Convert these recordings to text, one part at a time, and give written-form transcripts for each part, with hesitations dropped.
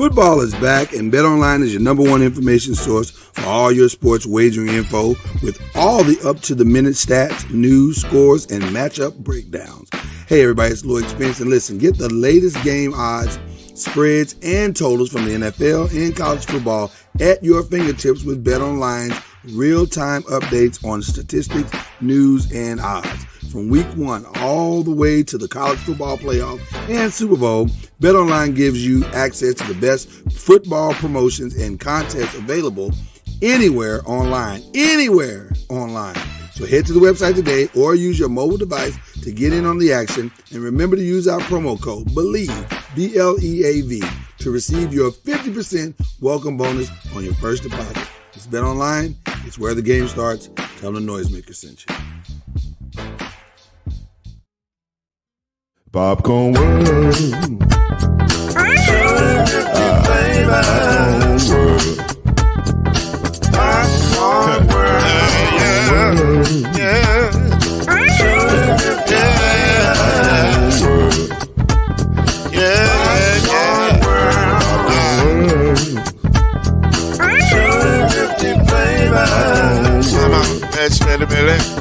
Football is back, and BetOnline is your number one information source for all your sports wagering info with all the up-to-the-minute stats, news, scores, and matchup breakdowns. Hey everybody, it's Lloyd Spence, and listen, get the latest game odds, spreads, and totals from the NFL and college football at your fingertips with BetOnline's real-time updates on statistics, news, and odds. From week 1 all the way to the college football playoff and Super Bowl, BetOnline gives you access to the best football promotions and contests available anywhere online. So head to the website today or use your mobile device to get in on the action. And remember to use our promo code BELIEVE, B-L-E-A-V, to receive your 50% welcome bonus on your first deposit. It's BetOnline. It's where the game starts. Tell them the Noisemaker sent you. Popcorn World.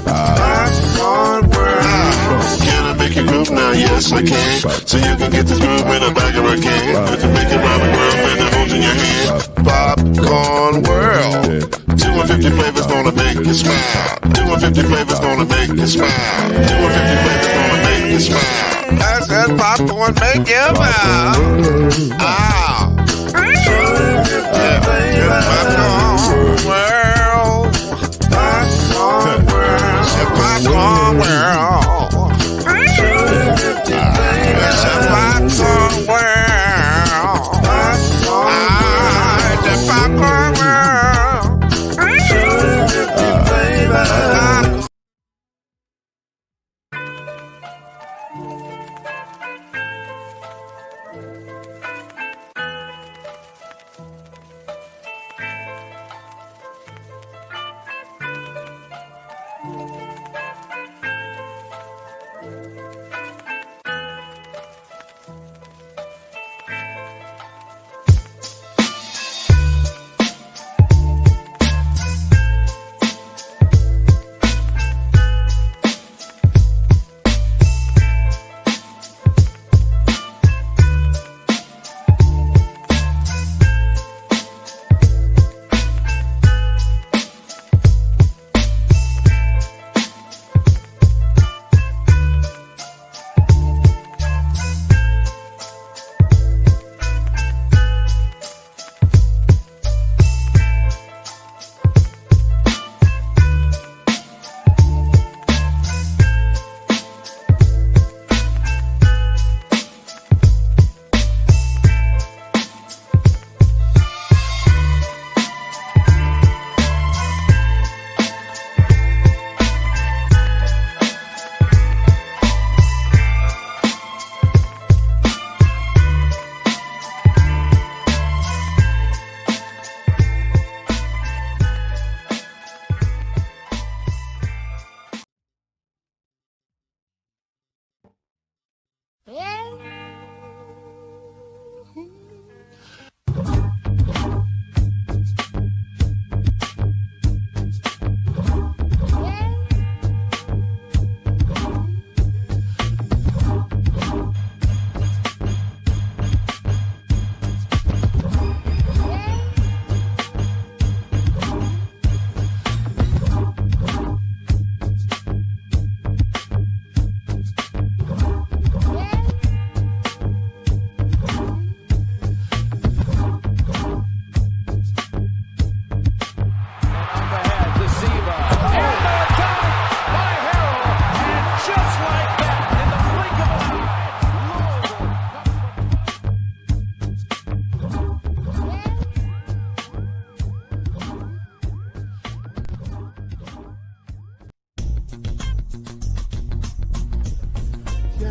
Popcorn World. Can I make you groove now? Yes, I can. So you can get this groove in a bag of a can. You can make it round the world when it holds in your hand. Popcorn World. 250 flavors gonna make you smile. 250 flavors gonna make you smile. 250 flavors gonna make you smile. I said popcorn make you smile. Ah. 250 flavors. Popcorn World. Popcorn World. Popcorn World. It's a popcorn world. The popcorn world.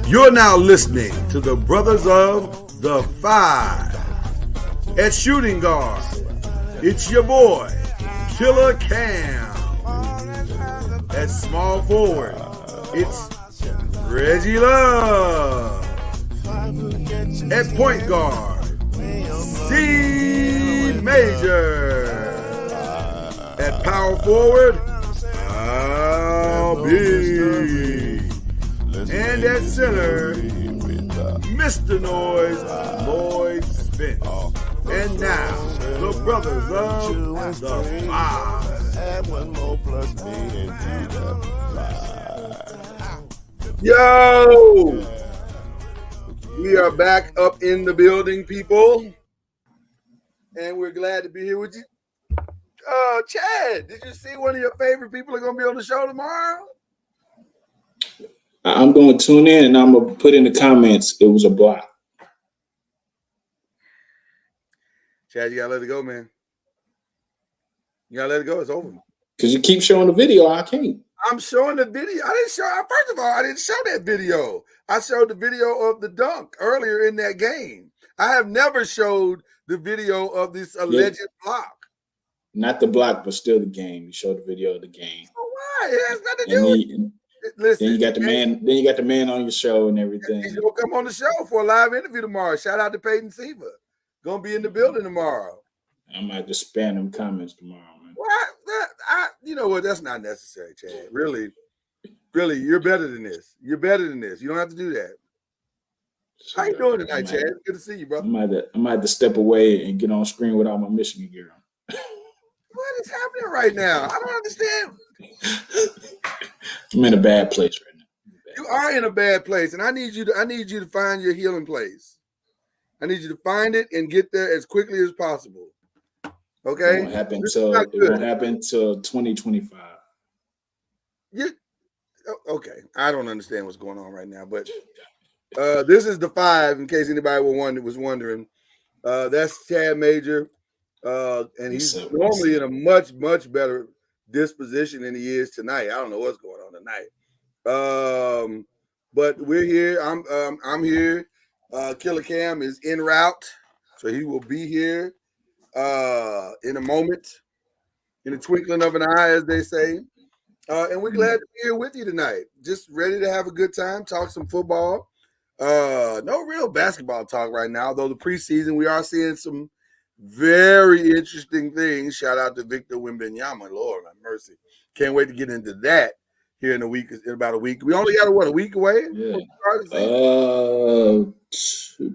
You're now listening to the Brothers of the Five. At shooting guard, it's your boy, Killer Cam. At small forward, it's Reggie Love. At point guard, D Major. At power forward, I'll be. And at center, Mr. Noise, Lloyd Spence. And now, the brothers of the Five. Add one more plus me and Yo! We are back up in the building, people. And we're glad to be here with you. Chad, did you see one of your favorite people are going to be on the show tomorrow? I'm going to tune in and I'm going to put in the comments it was a block. Chad, you got to let it go, man. You got to let it go. It's over. Because you keep showing the video. I can't. I'm showing the video. First of all, I didn't show that video. I showed the video of the dunk earlier in that game. I have never showed the video of this alleged block. Not the block, but still the game. You showed the video of the game. Oh, why? It has nothing to do with it. Listen, then you got the man. Then you got the man on your show and everything. He's gonna come on the show for a live interview tomorrow. Shout out to Peyton Seaver. Gonna be in the building tomorrow. I might just spam them comments tomorrow, man. What? You know what? That's not necessary, Chad. Really, you're better than this. You're better than this. You don't have to do that. How you doing tonight, Chad? Good to see you, brother. I might have to step away and get on screen without my Michigan gear on. What is happening right now? I don't understand. I'm in a bad place right now. You are in a bad place, and I need you to find your healing place. I need you to find it and get there as quickly as possible. Okay? It won't happen till 2025. Okay. I don't understand what's going on right now, but this is the Five, in case anybody was wondering. That's Chad Major. And he's normally in a much, much better disposition than he is tonight. I don't know what's going on tonight. But we're here. I'm here. Killer Cam is en route, so he will be here in a moment, in the twinkling of an eye, as they say. And we're glad to be here with you tonight. Just ready to have a good time, talk some football. No real basketball talk right now, though the preseason we are seeing some very interesting things. Shout out to Victor Wembanyama. Lord have mercy. Can't wait to get into that here in about a week. We only got a week away? Yeah.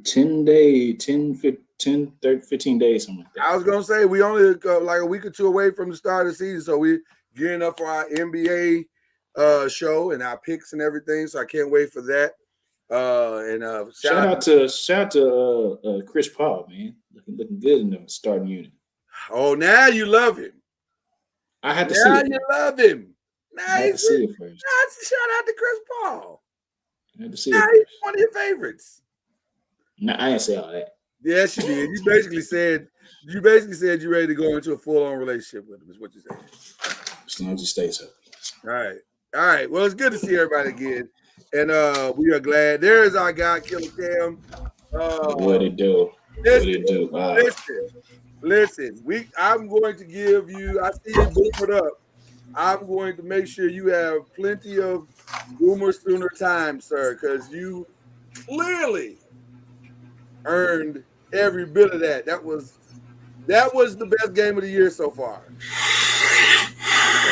10 days, 15 days, something like that. I was going to say we only like a week or two away from the start of the season, so we're gearing up for our NBA show and our picks and everything, so I can't wait for that. Shout out to Chris Paul, man. Looking good in the starting unit. Oh, now you love him. I had to see it. Now you love him. Now I had to see it first. Shout out to Chris Paul. I had to see now it he's first. one of your favorites. No, I didn't say all that. Yes, you did. You basically said you're ready to go into a full-on relationship with him, is what you said. As long as he stays up. All right. Well, it's good to see everybody again. And we are glad. There is our guy, Killer Cam. What it do? Listen. I'm going to give you. I see you boomed up. I'm going to make sure you have plenty of Boomer Sooner time, sir, because you clearly earned every bit of that. That was the best game of the year so far.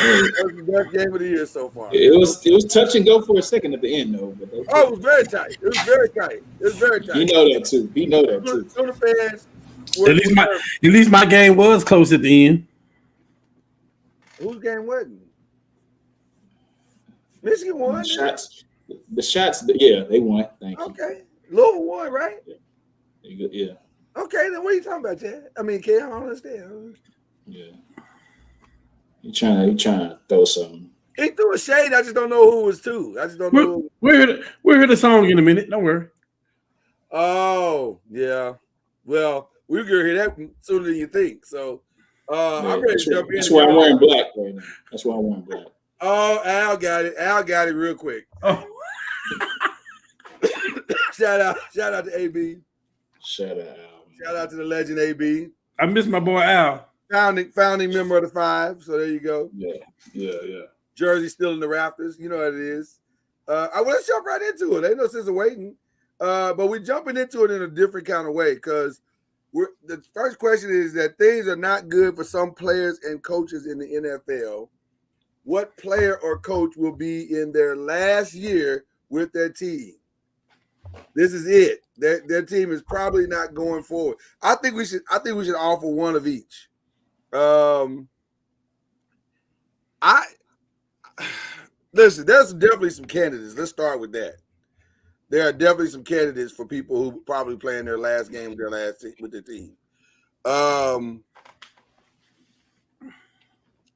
That was the best game of the year so far. It was touch and go for a second at the end, though. But it was very tight. It was very tight. You know that too. Sooner fans. At least my game was close at the end. Whose game wasn't? Michigan won. The shots. Yeah, they won. Thank you. Okay, Louisville won, right? Yeah. Okay, then what are you talking about, Chad? I mean, Ken, I don't understand. Yeah. He trying to throw something. He threw a shade. I just don't know who it was to. I just don't know. We'll hear the song in a minute. Don't worry. Oh, yeah. Well, we're going to hear that sooner than you think. So I'm ready to jump in. That's why I'm wearing black right now. That's why I'm wearing black. Oh, Al got it. Al got it real quick. Oh. Shout out to AB. Shout out, Al. Shout out to the legend AB. I miss my boy Al. Founding member of the Five. So there you go. Yeah. Jersey still in the rafters. You know what it is. Let's jump right into it. Ain't no sense of waiting. But we're jumping into it in a different kind of way because, the first question is that things are not good for some players and coaches in the NFL. What player or coach will be in their last year with their team? This is it. Their team is probably not going forward. I think we should offer one of each. Listen, there's definitely some candidates. Let's start with that. There are definitely some candidates for people who probably playing their last game with their team.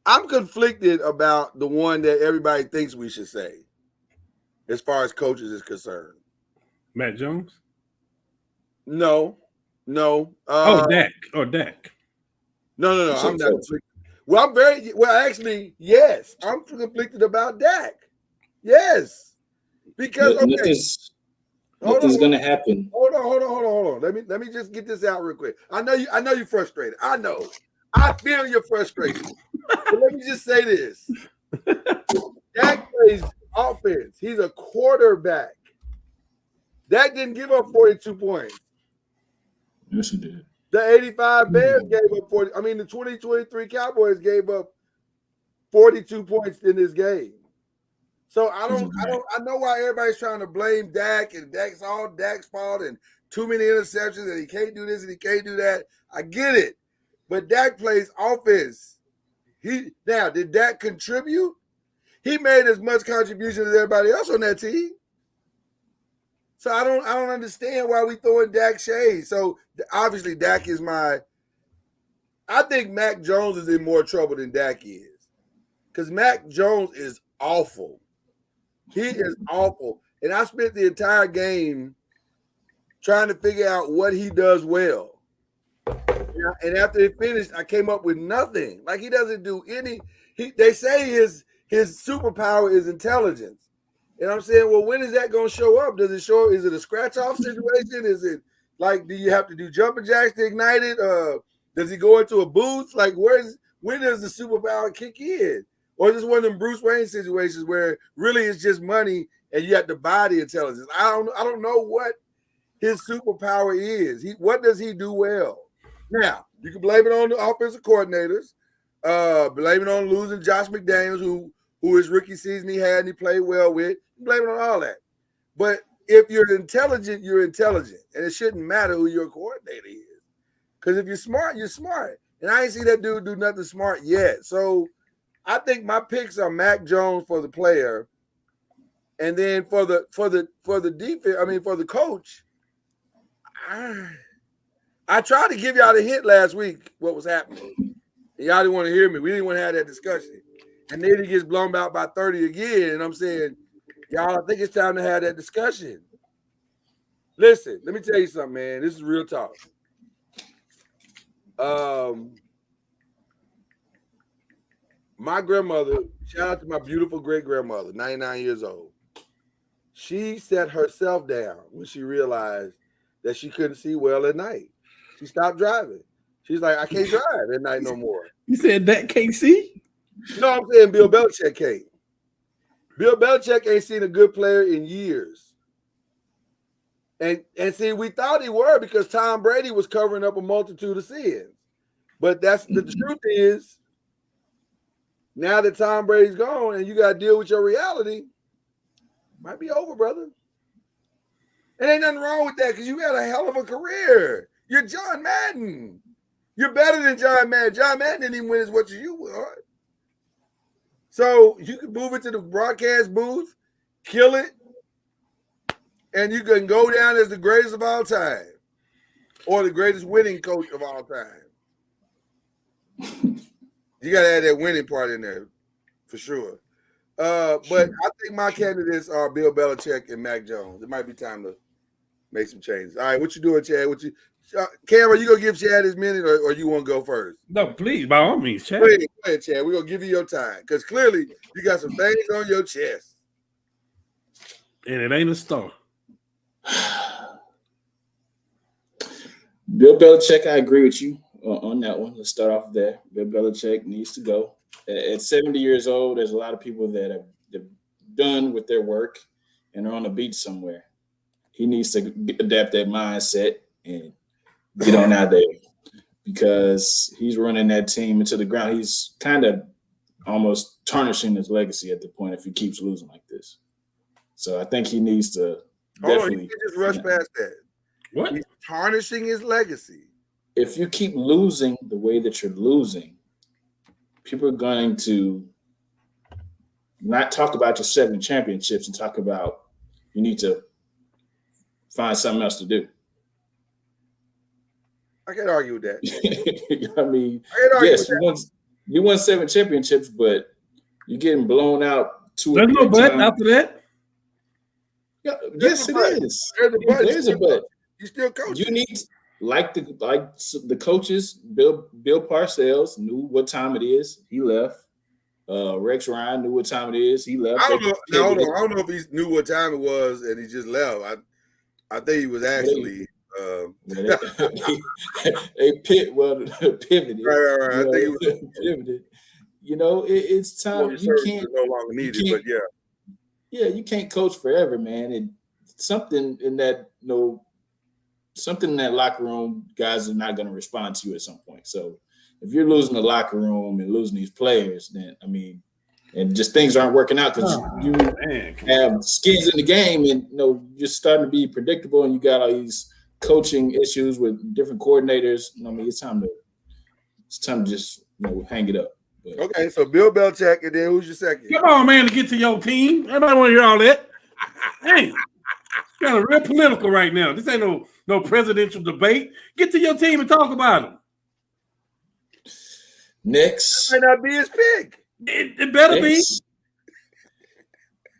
I'm conflicted about the one that everybody thinks we should say, as far as coaches is concerned. Matt Jones? No. Dak. Dak. No. I'm not conflicted. Well, actually, yes. I'm conflicted about Dak. Yes. Because nothing's going to happen. Hold on. Let me just get this out real quick. I know you're frustrated. I know. I feel your frustration. But let me just say this. Dak plays offense. He's a quarterback. Dak didn't give up 42 points. Yes, he did. The 85 Bears gave up 40. I mean, the 2023 Cowboys gave up 42 points in this game. So I know why everybody's trying to blame Dak, and Dak's all Dak's fault and too many interceptions and he can't do this and he can't do that. I get it. But Dak plays offense. Did Dak contribute? He made as much contribution as everybody else on that team. So I don't understand why we throwing Dak shade. So obviously Dak is I think Mac Jones is in more trouble than Dak is. Because Mac Jones is awful. He is awful. And I spent the entire game trying to figure out what he does well. And after it finished, I came up with nothing. Like, he doesn't do any. They say his superpower is intelligence. And I'm saying, well, when is that going to show up? Does it show? Is it a scratch-off situation? Is it like, do you have to do jumping jacks to ignite it? Does he go into a booth? Like, when does the superpower kick in? Or is this one of them Bruce Wayne situations where really it's just money and you have to buy the intelligence? I don't know what his superpower is. What does he do well? Now, you can blame it on the offensive coordinators, blame it on losing Josh McDaniels, who his rookie season he had and he played well with. Blame it on all that. But if you're intelligent, you're intelligent. And it shouldn't matter who your coordinator is. Because if you're smart, you're smart. And I ain't seen that dude do nothing smart yet. So I think my picks are Mac Jones for the player. And then for the defense, for the coach, I tried to give y'all the hint last week what was happening. Y'all didn't want to hear me. We didn't want to have that discussion. And then he gets blown out by 30 again. And I'm saying, y'all, I think it's time to have that discussion. Listen, let me tell you something, man. This is real talk. My grandmother, shout out to my beautiful great-grandmother, 99 years old. She set herself down when she realized that she couldn't see well at night. She stopped driving. She's like, I can't drive at night no more. You said that can't see? No, I'm saying Bill Belichick can't. Bill Belichick ain't seen a good player in years. And see, we thought he were because Tom Brady was covering up a multitude of sins. But that's the truth is, now that Tom Brady's gone and you got to deal with your reality, might be over, brother. And ain't nothing wrong with that because you had a hell of a career. You're John Madden. You're better than John Madden. John Madden didn't even win as much as you were. So you can move it to the broadcast booth, kill it, and you can go down as the greatest of all time or the greatest winning coach of all time. You got to add that winning part in there for sure. But I think my candidates are Bill Belichick and Mac Jones. It might be time to make some changes. All right, what you doing, Chad? Cam, are you going to give Chad his minute or you want to go first? No, please, by all means, Chad. Go ahead, Chad. We're going to give you your time because clearly you got some things on your chest. And it ain't a star. Bill Belichick, I agree with you on that one. Let's start off there. Bill Belichick needs to go. At 70 years old, there's a lot of people that have done with their work and are on the beach somewhere. He needs to adapt that mindset and get on out there because he's running that team into the ground. He's kind of almost tarnishing his legacy at the point if he keeps losing like this. So I think he needs to definitely. You can just rush past that. What? He's tarnishing his legacy. If you keep losing the way that you're losing, people are going to not talk about your 7 championships and talk about you need to find something else to do. I can't argue with that. I mean, yes, you won 7 championships, but you're getting blown out. There's no but after that. Yeah, yes, it is. There's a but. You still coaching. You need, like the coaches. Bill Parcells knew what time it is. He left. Rex Ryan knew what time it is. He left. I don't know. I don't know if he knew what time it was and he just left. I think he was actually. They pivoted. Right. I think it was pivoted. You know, it's time. You can't no longer needed, but yeah. Yeah, you can't coach forever, man. And something in that, something in that locker room, guys are not going to respond to you at some point. So if you're losing the locker room and losing these players, then and just things aren't working out because you have skins in the game, and you're starting to be predictable, and you got all these coaching issues with different coordinators. It's time to just hang it up. But, okay, so Bill Belichick, and then who's your second? Come on, man, to get to your team. Everybody want to hear all that. Hey, it's kind of real political right now. This ain't no presidential debate. Get to your team and talk about them. Next, might not be his pick. It better be.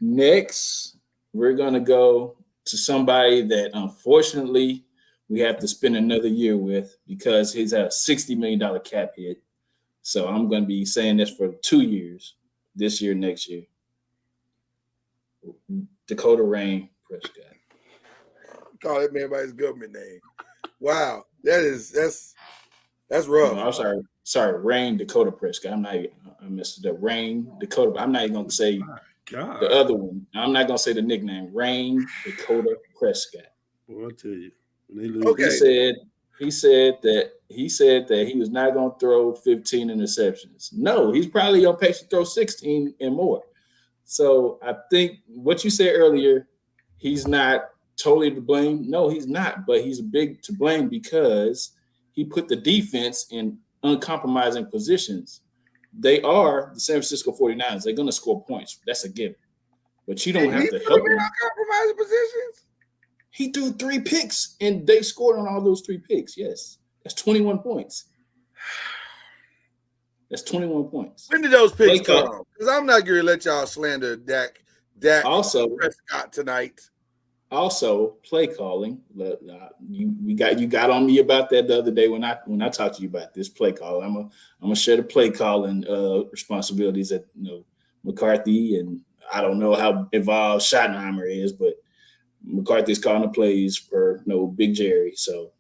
Next, we're gonna go to somebody that unfortunately we have to spend another year with because he's at a $60 million cap hit. So I'm going to be saying this for 2 years, this year, next year. Dakota Rain Prescott. Call that man by his government name. Wow, that's rough. No, I'm sorry, Rain Dakota Prescott. I missed the Rain Dakota. I'm not even going to say the other one. I'm not going to say the nickname. Rain Dakota Prescott. Well, I'll tell you. Okay. He said that he was not going to throw 15 interceptions. No, he's probably on pace to throw 16 and more. So I think what you said earlier, he's not totally to blame. No, he's not, but he's big to blame because he put the defense in uncompromising positions. They are the San Francisco 49ers. They're going to score points. That's a given. But you don't have to help them. Uncompromising positions? He threw 3 picks, and they scored on all those 3 picks. Yes. That's 21 points. That's 21 points. When did those picks come? Because I'm not going to let y'all slander Dak also, Prescott tonight. Also, play calling. You got on me about that the other day when I talked to you about this play call. I'm gonna share the play calling responsibilities that McCarthy, and I don't know how involved Schottenheimer is, but McCarthy's calling the plays for Big Jerry. So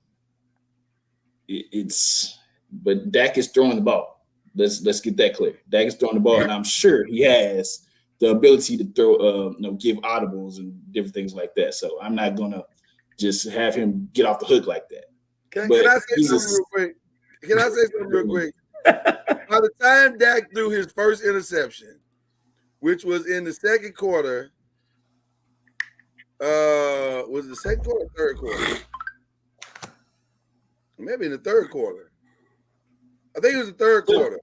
but Dak is throwing the ball. Let's get that clear. Dak is throwing the ball, and I'm sure he has the ability to throw, give audibles and different things like that. So I'm not gonna just have him get off the hook like that. Can I say something real quick? By the time Dak threw his first interception, which was in the second quarter, was it the second quarter or third quarter? Maybe in the third quarter. I think it was the third quarter.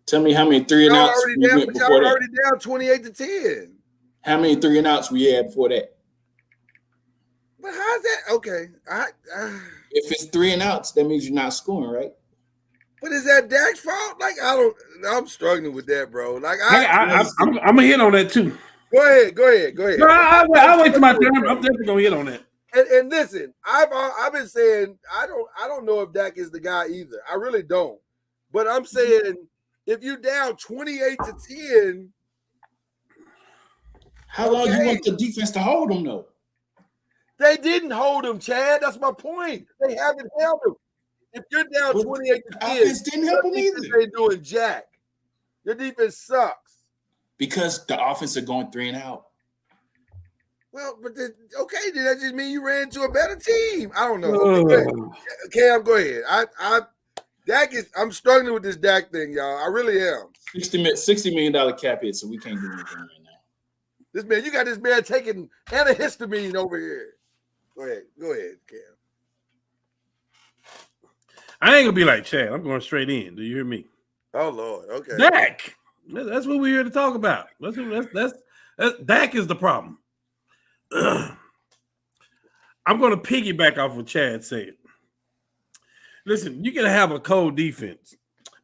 Tell me how many 3 and outs we went before that. Already down 28-10. How many 3 and outs we had before that? But how's that? Okay. If it's 3 and outs, that means you're not scoring, right? But is that Dak's fault? I'm struggling with that, bro. I'm gonna hit on that too. Go ahead. No, I'll wait till my turn. I'm definitely gonna hit on that. And listen, I've been saying I don't know if Dak is the guy either. I really don't. But I'm saying if you're down 28-10, how long you want the defense to hold them though? They didn't hold him, Chad. That's my point. They haven't held him. If you're down 28-10, offense didn't help him either. They doing jack. Your defense sucks because the offense are going 3 and out. Well, but okay, then that just means you ran into a better team. I don't know. Okay, Cam, go ahead. Dak is. I'm struggling with this Dak thing, y'all. I really am. $60 million cap hit, so we can't do anything right now. This man, you got this man taking antihistamine over here. Go ahead, Cam. I ain't gonna be like Chad. I'm going straight in. Do you hear me? Oh Lord. Okay. Dak. That's what we're here to talk about. That's Dak is the problem. I'm going to piggyback off what Chad said. Listen, you can have a cold defense,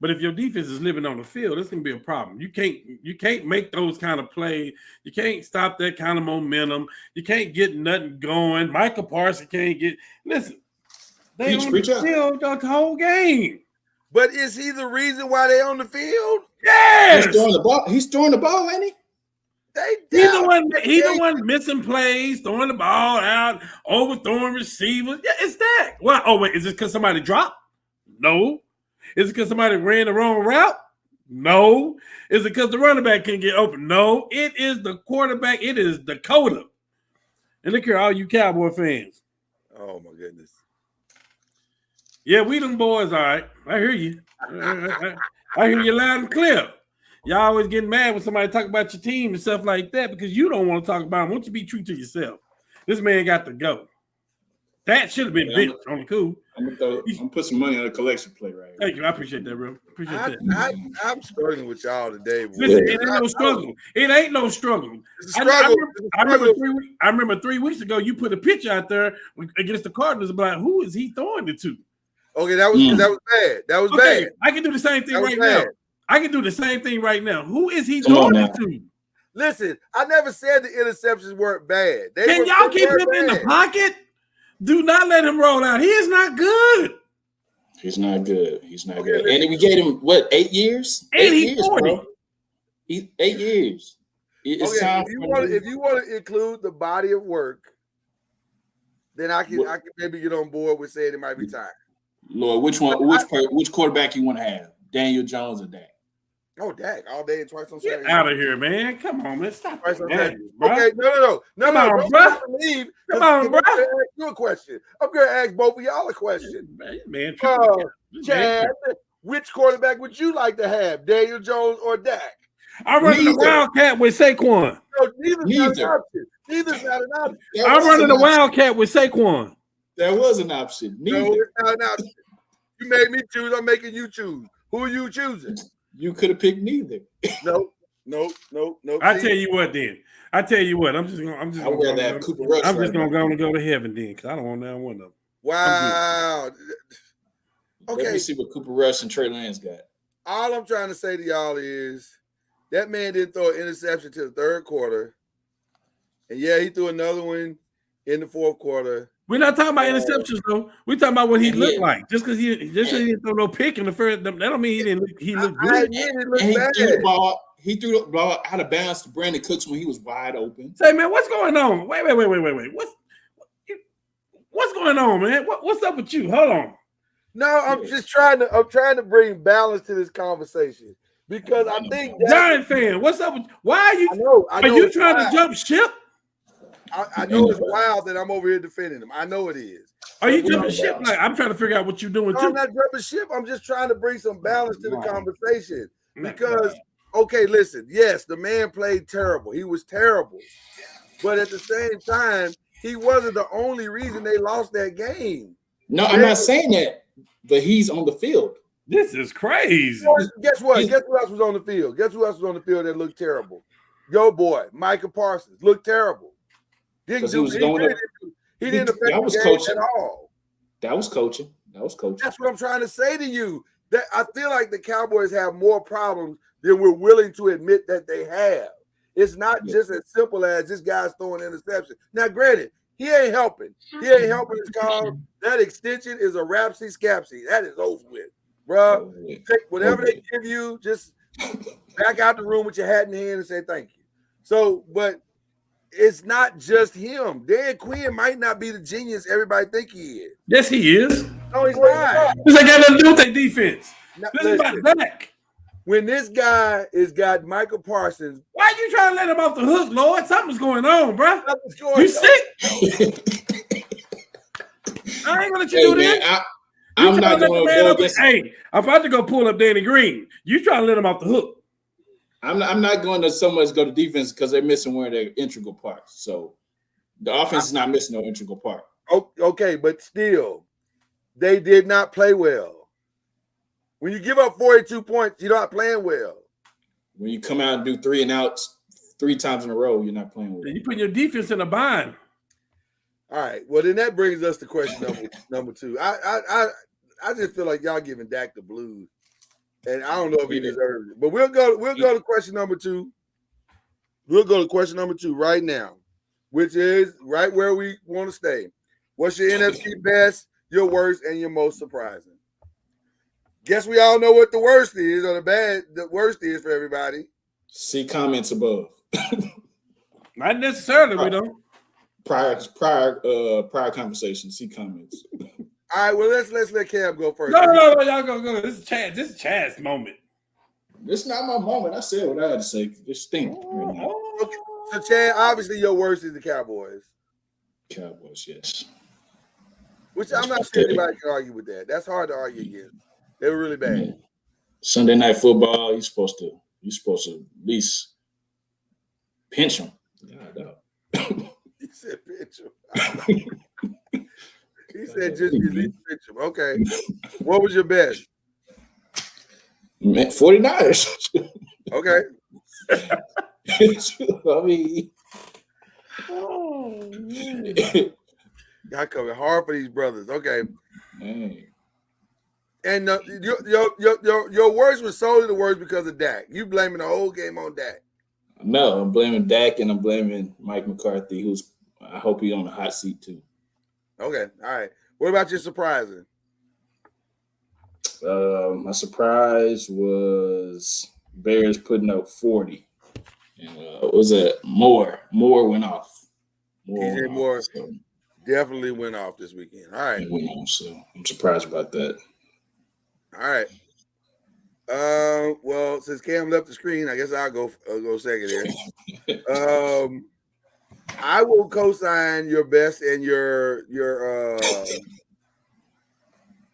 but if your defense is living on the field, it's going to be a problem. You can't make those kind of plays. You can't stop that kind of momentum. You can't get nothing going. Michael Parsons can't get. Listen, they on the field the whole game. But is he the reason why they on the field? Yes. He's throwing the ball, ain't he? He's the one missing plays, throwing the ball out, overthrowing receivers. Yeah, it's that. Well, wait, is it because somebody dropped? No. Is it because somebody ran the wrong route? No. Is it because the running back can't get open? No. It is the quarterback. It is Dakota. And look here, all you Cowboy fans. Oh, my goodness. Yeah, we them boys, all right. I hear you. I hear you loud and clear. Y'all always getting mad when somebody talk about your team and stuff like that because you don't want to talk about them. Why don't you be true to yourself? This man got to go. That should have been big on the cool. I'm gonna put some money on a collection plate right here. Thank you. I appreciate that, bro. Appreciate that. I'm struggling with y'all today. Boy. Listen, it ain't no struggle. It ain't no struggle. It's a struggle. I remember 3 weeks ago you put a picture out there against the Cardinals about who is he throwing it to? Okay, that was bad. That was bad. I can do the same thing right now. I can do the same thing right now. Who is he throwing it to? Listen, I never said the interceptions weren't bad. Can y'all keep him in the pocket? Do not let him roll out. He is not good. He's not good. And we gave him, 8 years? 8 years, 40. Bro. 8 years. It's time if you want to include the body of work, then I can maybe get on board with saying it might be time. Lord, which quarterback you want to have? Daniel Jones or Dak? Oh, Dak, all day and twice on Saturday. Get out of here, man. Come on, man. Stop twice on Saturday. Bro. Okay, no. Come on, bro. Come on, bro. I'm going to ask you a question. I'm going to ask both of y'all a question. Man, Chad, which quarterback would you like to have, Daniel Jones or Dak? I'm running the Wildcat with Saquon. No, neither's not an option. I'm running the Wildcat with Saquon. That was an option. No, it's not an option. You made me choose. I'm making you choose. Who are you choosing? You could have picked neither. No. I tell you what, then. I'm just gonna have Cooper Rush. I'm just gonna go to heaven then, because I don't want that one of them. Wow. Okay. Let me see what Cooper Rush and Trey Lance got. All I'm trying to say to y'all is that man didn't throw an interception to the third quarter. And yeah, he threw another one in the fourth quarter. We're not talking about interceptions, though. We're talking about what he looked like. Just because he didn't throw no pick in the first, that don't mean he looked good. He threw the ball out of bounds to Brandon Cooks when he was wide open. Say, man, what's going on? Wait. What's going on, man? What's up with you? Hold on. No, I'm trying to bring balance to this conversation because I think Giant fan, what's up with? Why are you? I know are you trying to jump ship? I know it's wild that I'm over here defending him. I know it is. Are you jumping ship? Like, I'm trying to figure out what you're doing. I'm not jumping ship. I'm just trying to bring some balance to the conversation. Because, okay, listen. Yes, the man played terrible. He was terrible. But at the same time, he wasn't the only reason they lost that game. No, I'm not saying that. But he's on the field. This is crazy. Guess what? Guess who else was on the field? Guess who else was on the field that looked terrible? Your boy, Michael Parsons, looked terrible. He didn't affect the game at all. That was coaching. That's what I'm trying to say to you. That I feel like the Cowboys have more problems than we're willing to admit that they have. It's not just as simple as this guy's throwing interception. Now, granted, he ain't helping. His call. That extension is a rapsy scapsy. That is over with, bro. Take whatever they give you, just back out the room with your hat in hand and say thank you. So, but it's not just him. Dan Quinn might not be the genius everybody think he is. Yes, he is. No, he's not. This ain't got nothing to do with their defense. This is about Dak. when this guy has got Michael Parsons. Why you trying to let him off the hook, Lord? Something's going on, bro. You sick? I ain't gonna let you do man, this. I'm not going to go against. Hey, I'm about to go pull up Danny Green. You trying to let him off the hook? I'm not going to so much go to defense because they're missing one of their integral parts. So the offense is not missing no integral part. Okay, but still, they did not play well. When you give up 42 points, you're not playing well. When you come out and do 3 and outs 3 times in a row, you're not playing well. You put your defense in a bind. All right. Well, then that brings us to question number 2. I just feel like y'all giving Dak the blues, and I don't know if he deserves it. But we'll go to question number 2. We'll go to question number 2 right now, which is right where we want to stay. What's your NFC best, your worst, and your most surprising? Guess we all know what the worst is, or the worst is for everybody. See comments above. Not necessarily, we don't. Prior conversation. See comments. All right, well let's let Cam go first. No, y'all go. This is Chad's moment. This is not my moment. I said what I had to say. Just think right now. Okay. So Chad, obviously your worst is the Cowboys. Cowboys, yes. Which I'm not sure anybody can argue with that. That's hard to argue against. They were really bad. Man. Sunday night football, you're supposed to at least pinch them. He said pinch them. He said just at least pinch them. Okay. What was your best? 49ers. Okay. I mean, y'all coming hard for these brothers. Okay. Man. And your worst was solely the worst because of Dak. You blaming the whole game on Dak. No, I'm blaming Dak and I'm blaming Mike McCarthy, who's I hope he's on the hot seat too. Okay, all right. What about your surprising? My surprise was Bears putting up 40. And was it Moore? Moore went off. Moore definitely went off this weekend. All right. He went off, so I'm surprised about that. All right. Well, since Cam left the screen, I guess I'll go second here. I will co-sign your best and your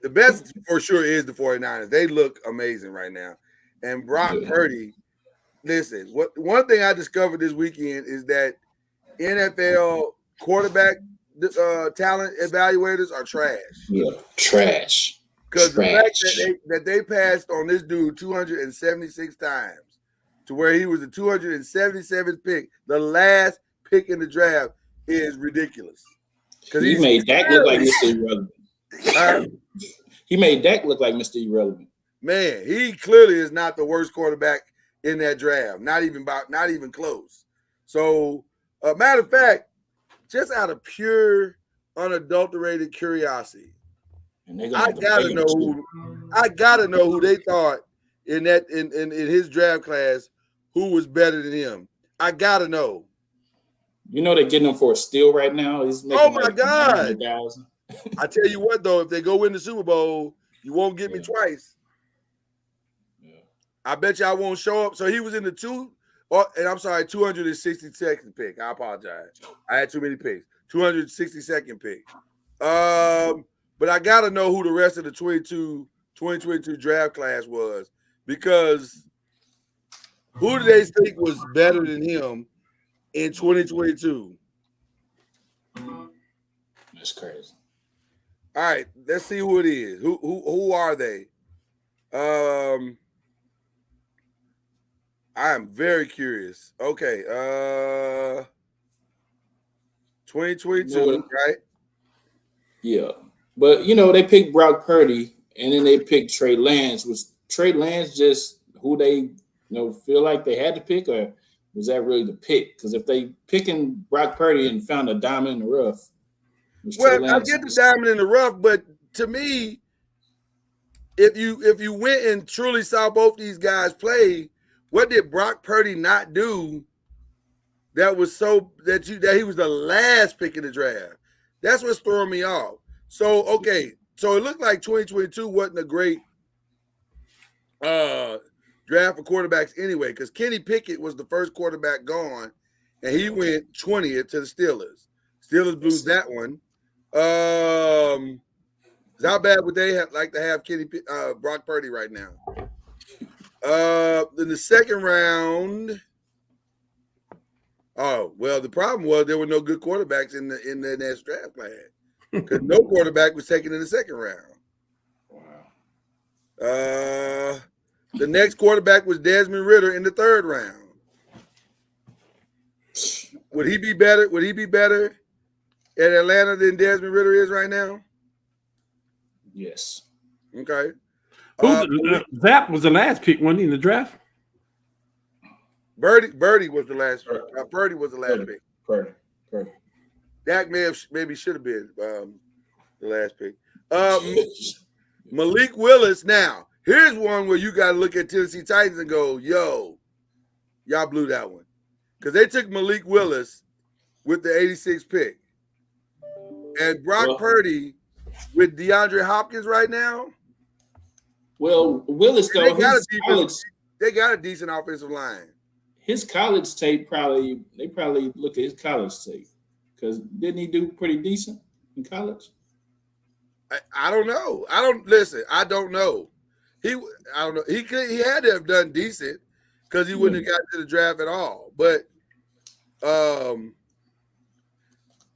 the best for sure is the 49ers. They look amazing right now. And Brock Purdy, listen, one thing I discovered this weekend is that NFL quarterback talent evaluators are trash. Yeah, trash. Because the fact that they passed on this dude 276 times to where he was the 277th pick, the last pick in the draft, is ridiculous. Because he made Dak look like Mr. Irrelevant. He made Dak look like Mr. Irrelevant. Man, he clearly is not the worst quarterback in that draft. Not even close. So, matter of fact, just out of pure, unadulterated curiosity, I gotta know who they thought in his draft class who was better than him. I gotta know. You know they're getting him for a steal right now. He's making God! I tell you what though, if they go win the Super Bowl, you won't get me twice. Yeah. I bet you I won't show up. So he was in the 262nd pick. I apologize. I had too many picks. 262nd pick. But I got to know who the rest of the 2022 draft class was, because who do they think was better than him in 2022? That's crazy. All right, let's see who it is. Who are they? I am very curious. Okay, 2022, right? Yeah. But, they picked Brock Purdy, and then they picked Trey Lance. Was Trey Lance just who they feel like they had to pick, or was that really the pick? Because if they picking Brock Purdy and found a diamond in the rough. Well, I get the diamond in the rough, but to me, if you went and truly saw both these guys play, what did Brock Purdy not do that was that he was the last pick in the draft? That's what's throwing me off. So, okay. So it looked like 2022 wasn't a great draft draft for quarterbacks anyway, because Kenny Pickett was the first quarterback gone, and he went 20th to the Steelers. Steelers blew that one. How bad would they like to have Brock Purdy right now? In the second round. Oh, well, the problem was there were no good quarterbacks in the next draft class because no quarterback was taken in the second round. Wow. The next quarterback was Desmond Ridder in the third round. Would he be better? Would he be better at Atlanta than Desmond Ridder is right now? Yes. Okay. Zap was the last pick, wasn't he, in the draft? Birdie was the last pick. Purdy was the last pick. Purdy. Dak maybe should have been the last pick. Malik Willis. Now, here's one where you got to look at Tennessee Titans and go, yo, y'all blew that one. Because they took Malik Willis with the 86th pick. And Brock Purdy with DeAndre Hopkins right now. Well, Willis, though, they got a decent offensive line. His college tape they probably look at his college tape. Because didn't he do pretty decent in college? I don't know. I don't know. I don't know. He had to have done decent because he wouldn't have gotten to the draft at all. But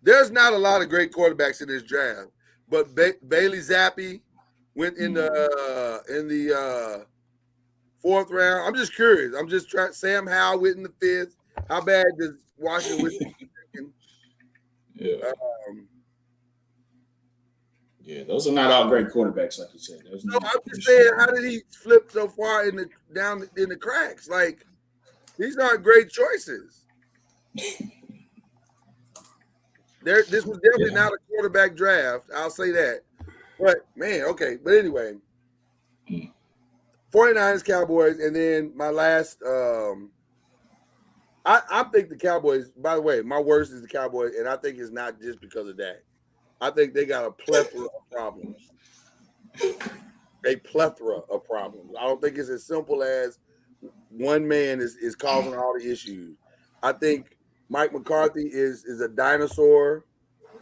there's not a lot of great quarterbacks in this draft. But Bailey Zappi went in the fourth round. I'm just curious. I'm just trying. Sam Howell went in the fifth. How bad does Washington win the second? Yeah. Those are not all great quarterbacks, like you said. No, I'm just saying, how did he flip so far down in the cracks? Like, these aren't great choices. This was definitely not a quarterback draft. I'll say that. But, man, okay. But anyway, 49ers, Cowboys, and then my last I think the Cowboys, by the way, my worst is the Cowboys, and I think it's not just because of that. I think they got a plethora of problems. A plethora of problems. I don't think it's as simple as one man is causing all the issues. I think Mike McCarthy is a dinosaur,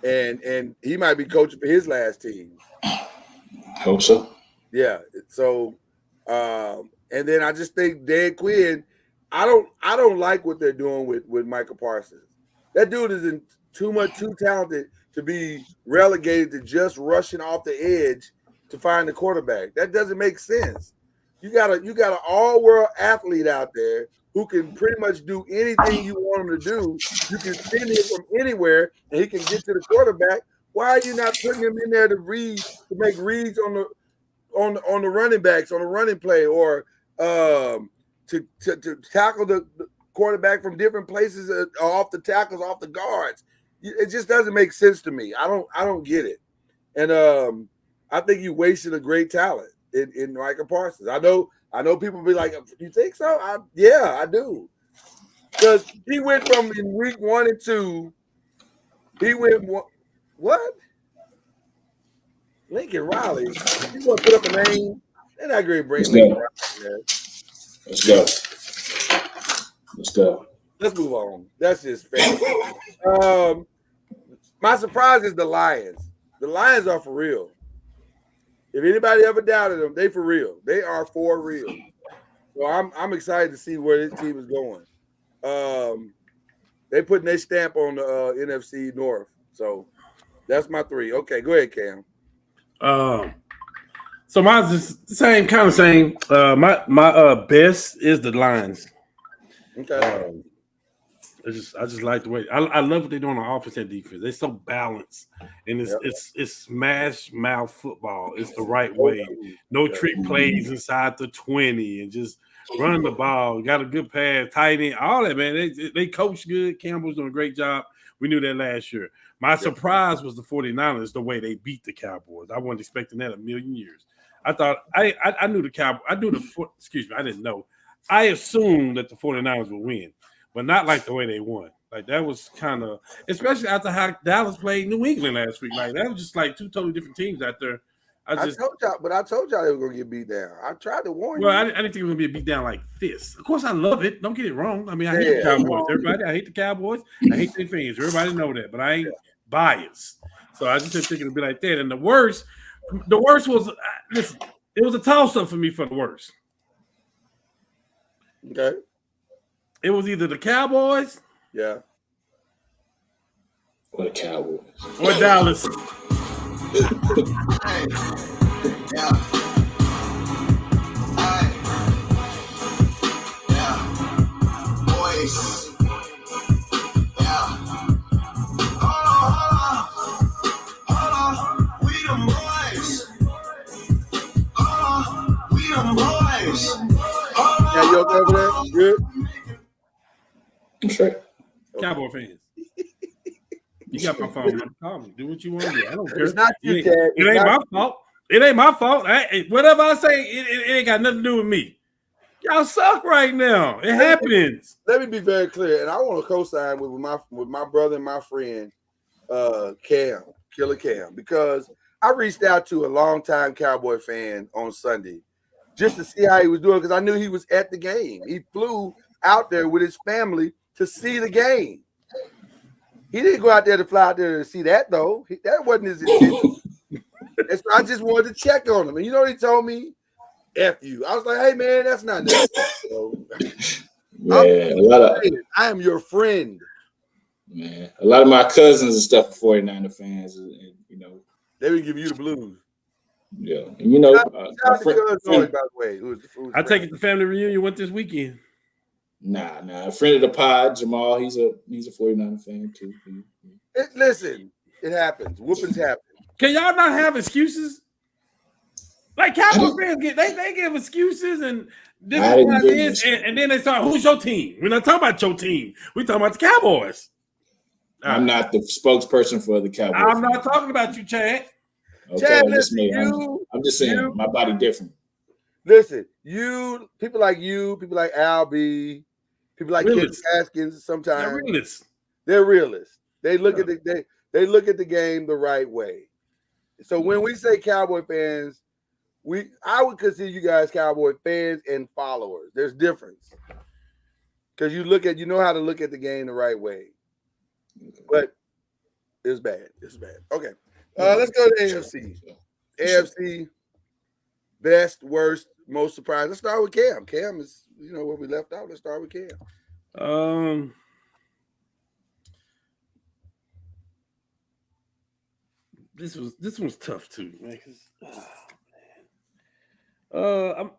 and he might be coaching for his last team. Hope so. Yeah. So, and then I just think Dan Quinn. I don't like what they're doing with Micah Parsons. That dude is too talented to be relegated to just rushing off the edge to find the quarterback. That doesn't make sense. You got an all-world athlete out there who can pretty much do anything you want him to do. You can send him from anywhere and he can get to the quarterback. Why are you not putting him in there to make reads on the running backs, on the running play, or to tackle the quarterback from different places, off the tackles, off the guards? It just doesn't make sense to me. I don't get it. And I think you wasted a great talent in Micah Parsons. I know people be like, you think so? Yeah, I do. Because he went from in week 1 and 2, he went what? Lincoln Riley. You want to put up a name? They're not going to bring Lincoln Riley. Let's go. Let's move on. That's just fair. My surprise is the Lions. The Lions are for real. If anybody ever doubted them, they for real. They are for real. So I'm excited to see where this team is going. They putting their stamp on the NFC North. So that's my 3. Okay, go ahead, Cam. So mine's the same. My best is the Lions. Okay. I just like the way I love what they're doing on offense and defense. They're so balanced, and it's smash mouth football. It's the right way. No trick plays inside the 20, and just run the ball. Got a good pass, tight end, all that, man. They coach good. Campbell's doing a great job. We knew that last year. My surprise was the 49ers, the way they beat the Cowboys. I wasn't expecting that a million years. I thought I knew the Cowboys. I didn't know. I assumed that the 49ers would win, but not like the way they won. Like, that was kind of, especially after how Dallas played New England last week. Like, that was just like two totally different teams out there. I I told y'all they were gonna get beat down. I tried to warn you. I didn't think it was gonna be a beat down like this. Of course, I love it. Don't get it wrong. I mean, I hate the Cowboys. Everybody, I hate the Cowboys. I hate their fans. Everybody know that, but I ain't biased. So I just didn't think it'd be like that. And the worst was listen. It was a toss up for me for the worst. Okay. It was either the Cowboys, Yeah, Or the Cowboys. or Dallas. Hey, yeah. Hey, yeah. Boys. Yeah. Hold on. We the boys. We the boys. yeah. You okay over there? Good. Sure. Cowboy fans. You got my phone number. Call me. Do what you want to do. I don't care. It's not you, It Chad. ain't my fault. It ain't my fault. Whatever I say, it ain't got nothing to do with me. Y'all suck right now. It happens. Let me be very clear, and I want to co-sign with my brother and my friend, Cam, Killer Cam, because I reached out to a longtime Cowboy fan on Sunday just to see how he was doing because I knew he was at the game. He flew out there with his family to see the game. He didn't go out there to fly out there to see that though. That wasn't his intention. And so I just wanted to check on him. And you know what he told me? F you. I was like, hey man, that's not necessary. So, I am your friend. Man, a lot of my cousins and stuff are 49er fans, and you know, They would give you the blues. yeah. And you know, Shout out to Cuz Noise, by the way. I take it the family reunion went this weekend. Nah. A friend of the pod, Jamal, he's a 49er fan too. Listen, it happens. Whoopings happen. Can y'all not have excuses? Like Cowboys fans they give excuses and different ideas, and then they start, who's your team? We're not talking about your team. We're talking about the Cowboys. I'm not the spokesperson for the Cowboys. I'm not talking about you, Chad. Okay, Chad, I'm just saying my body different. Listen, people like Al B, people like Ken Haskins. Sometimes they're realists. They look at they look at the game the right way. So when we say Cowboy fans, I would consider you guys Cowboy fans and followers. There's difference because you know how to look at the game the right way. But it's bad. It's bad. Okay, let's go to AFC. AFC, best, worst, most surprised. Let's start with Cam. Cam is, where we left out. Let's start with Cam. This was tough too, man. I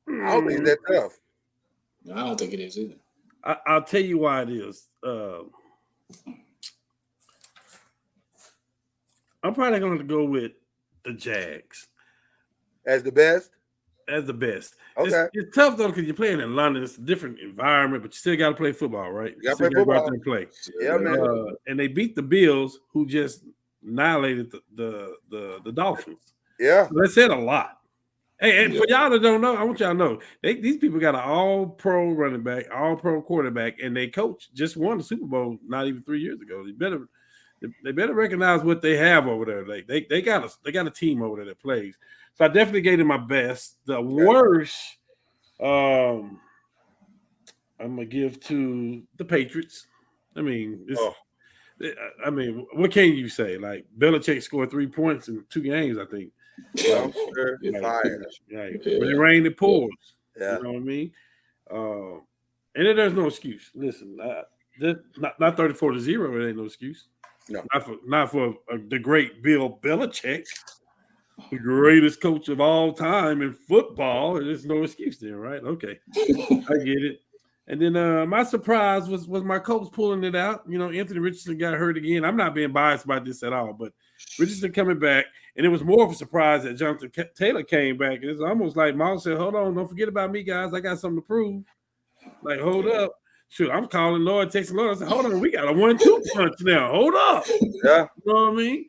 don't think that tough. No, I don't think it is either. I'll tell you why it is. I'm probably going to go with the Jags as the best. Okay, it's tough though because you're playing in London. It's a different environment, but you still got to play football, right? You got to play football. Play. Yeah, man. And they beat the Bills, who just annihilated the Dolphins. Yeah, so that said a lot. Hey, and for y'all that don't know, I want y'all to know these people got an all-pro running back, all-pro quarterback, and they coach just won the Super Bowl not even 3 years ago. They better recognize what they have over there. They got a team over there that plays. So I definitely gave them my best. The worst, I'm gonna give to the Patriots. I mean, what can you say? Like Belichick scored 3 points in 2 games, I think. When it rained, it pours. Yeah. You know what I mean? And then there's no excuse. Listen, not 34-0. It ain't no excuse. No, not for the great Bill Belichick, the greatest coach of all time in football. There's no excuse there, right? Okay, I get it. And then my surprise was my Colts pulling it out. Anthony Richardson got hurt again. I'm not being biased about this at all, but Richardson coming back, and it was more of a surprise that Jonathan Taylor came back. It's almost like Miles said, hold on, don't forget about me, guys. I got something to prove. Like, hold up. Shoot, I'm calling Lloyd, texting Lloyd. I said, hold on, we got a 1-2 punch now. Hold up. Yeah. You know what I mean?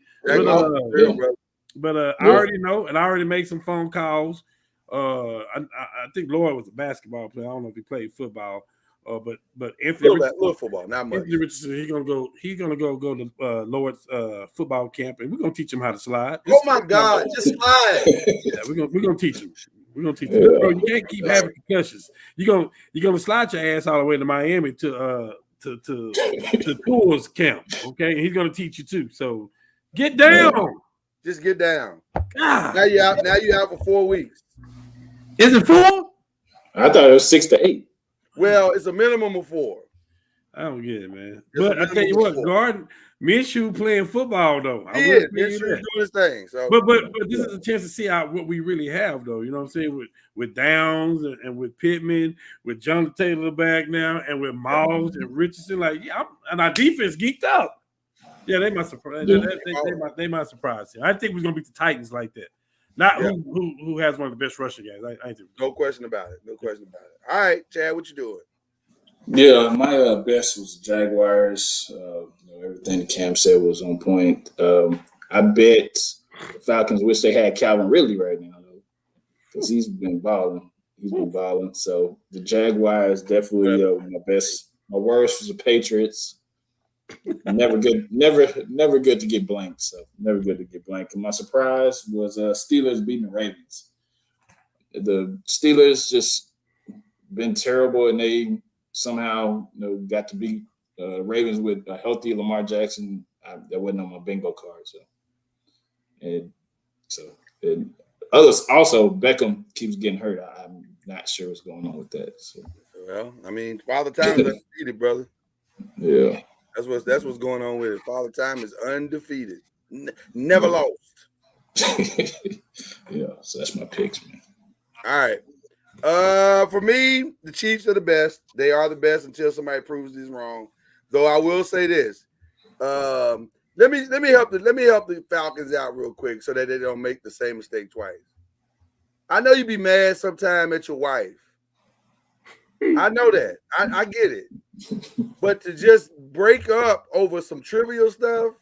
But I already know, and I already made some phone calls. I think Lloyd was a basketball player. I don't know if he played football. But Anthony little football, not much. Anthony Richardson, he's gonna go to Lord's football camp, and we're gonna teach him how to slide. Oh my God, just slide. Yeah, we're gonna teach him. We're gonna teach him. Bro, you can't keep having concussions. You're gonna slide your ass all the way to Miami to Tours camp. Okay, and he's gonna teach you too. So get down. Just get down. God. Now you out for 4 weeks. Is it 4? I thought it was 6 to 8. Well, it's a minimum of 4. I don't get it, man. It's But a I tell you minimum what, of 4. Gordon Minshew playing football though. He is. Minshew's doing his thing. So, but this is a chance to see what we really have, though. You know what I'm saying? With Downs and with Pittman, with Jonathan Taylor back now, and with Miles and Richardson. Like, yeah, and our defense geeked up. Yeah, they might surprise. They might surprise you. I think we're gonna beat the Titans like that. Not who has one of the best rushing guys. I think. No question about it. All right, Chad, what you doing? Yeah, my best was the Jaguars. Everything that Cam said was on point. I bet the Falcons wish they had Calvin Ridley right now, though, because he's been balling. So the Jaguars definitely my best. My worst was the Patriots. Never good to get blanked. So never good to get blanked. And my surprise was Steelers beating the Ravens. The Steelers just been terrible, and they somehow got to beat Ravens with a healthy Lamar Jackson. That wasn't on my bingo card. And others also, Beckham keeps getting hurt. I'm not sure what's going on with that. So. Well, I mean, Father Time is undefeated, brother. Yeah, that's what's going on with it. Father Time is undefeated, never lost. Yeah, so that's my picks, man. All right. For me, the Chiefs are the best. They are the best until somebody proves this wrong. Though I will say this. Let me help the Falcons out real quick so that they don't make the same mistake twice. I know you be mad sometime at your wife. I know that. I get it. But to just break up over some trivial stuff,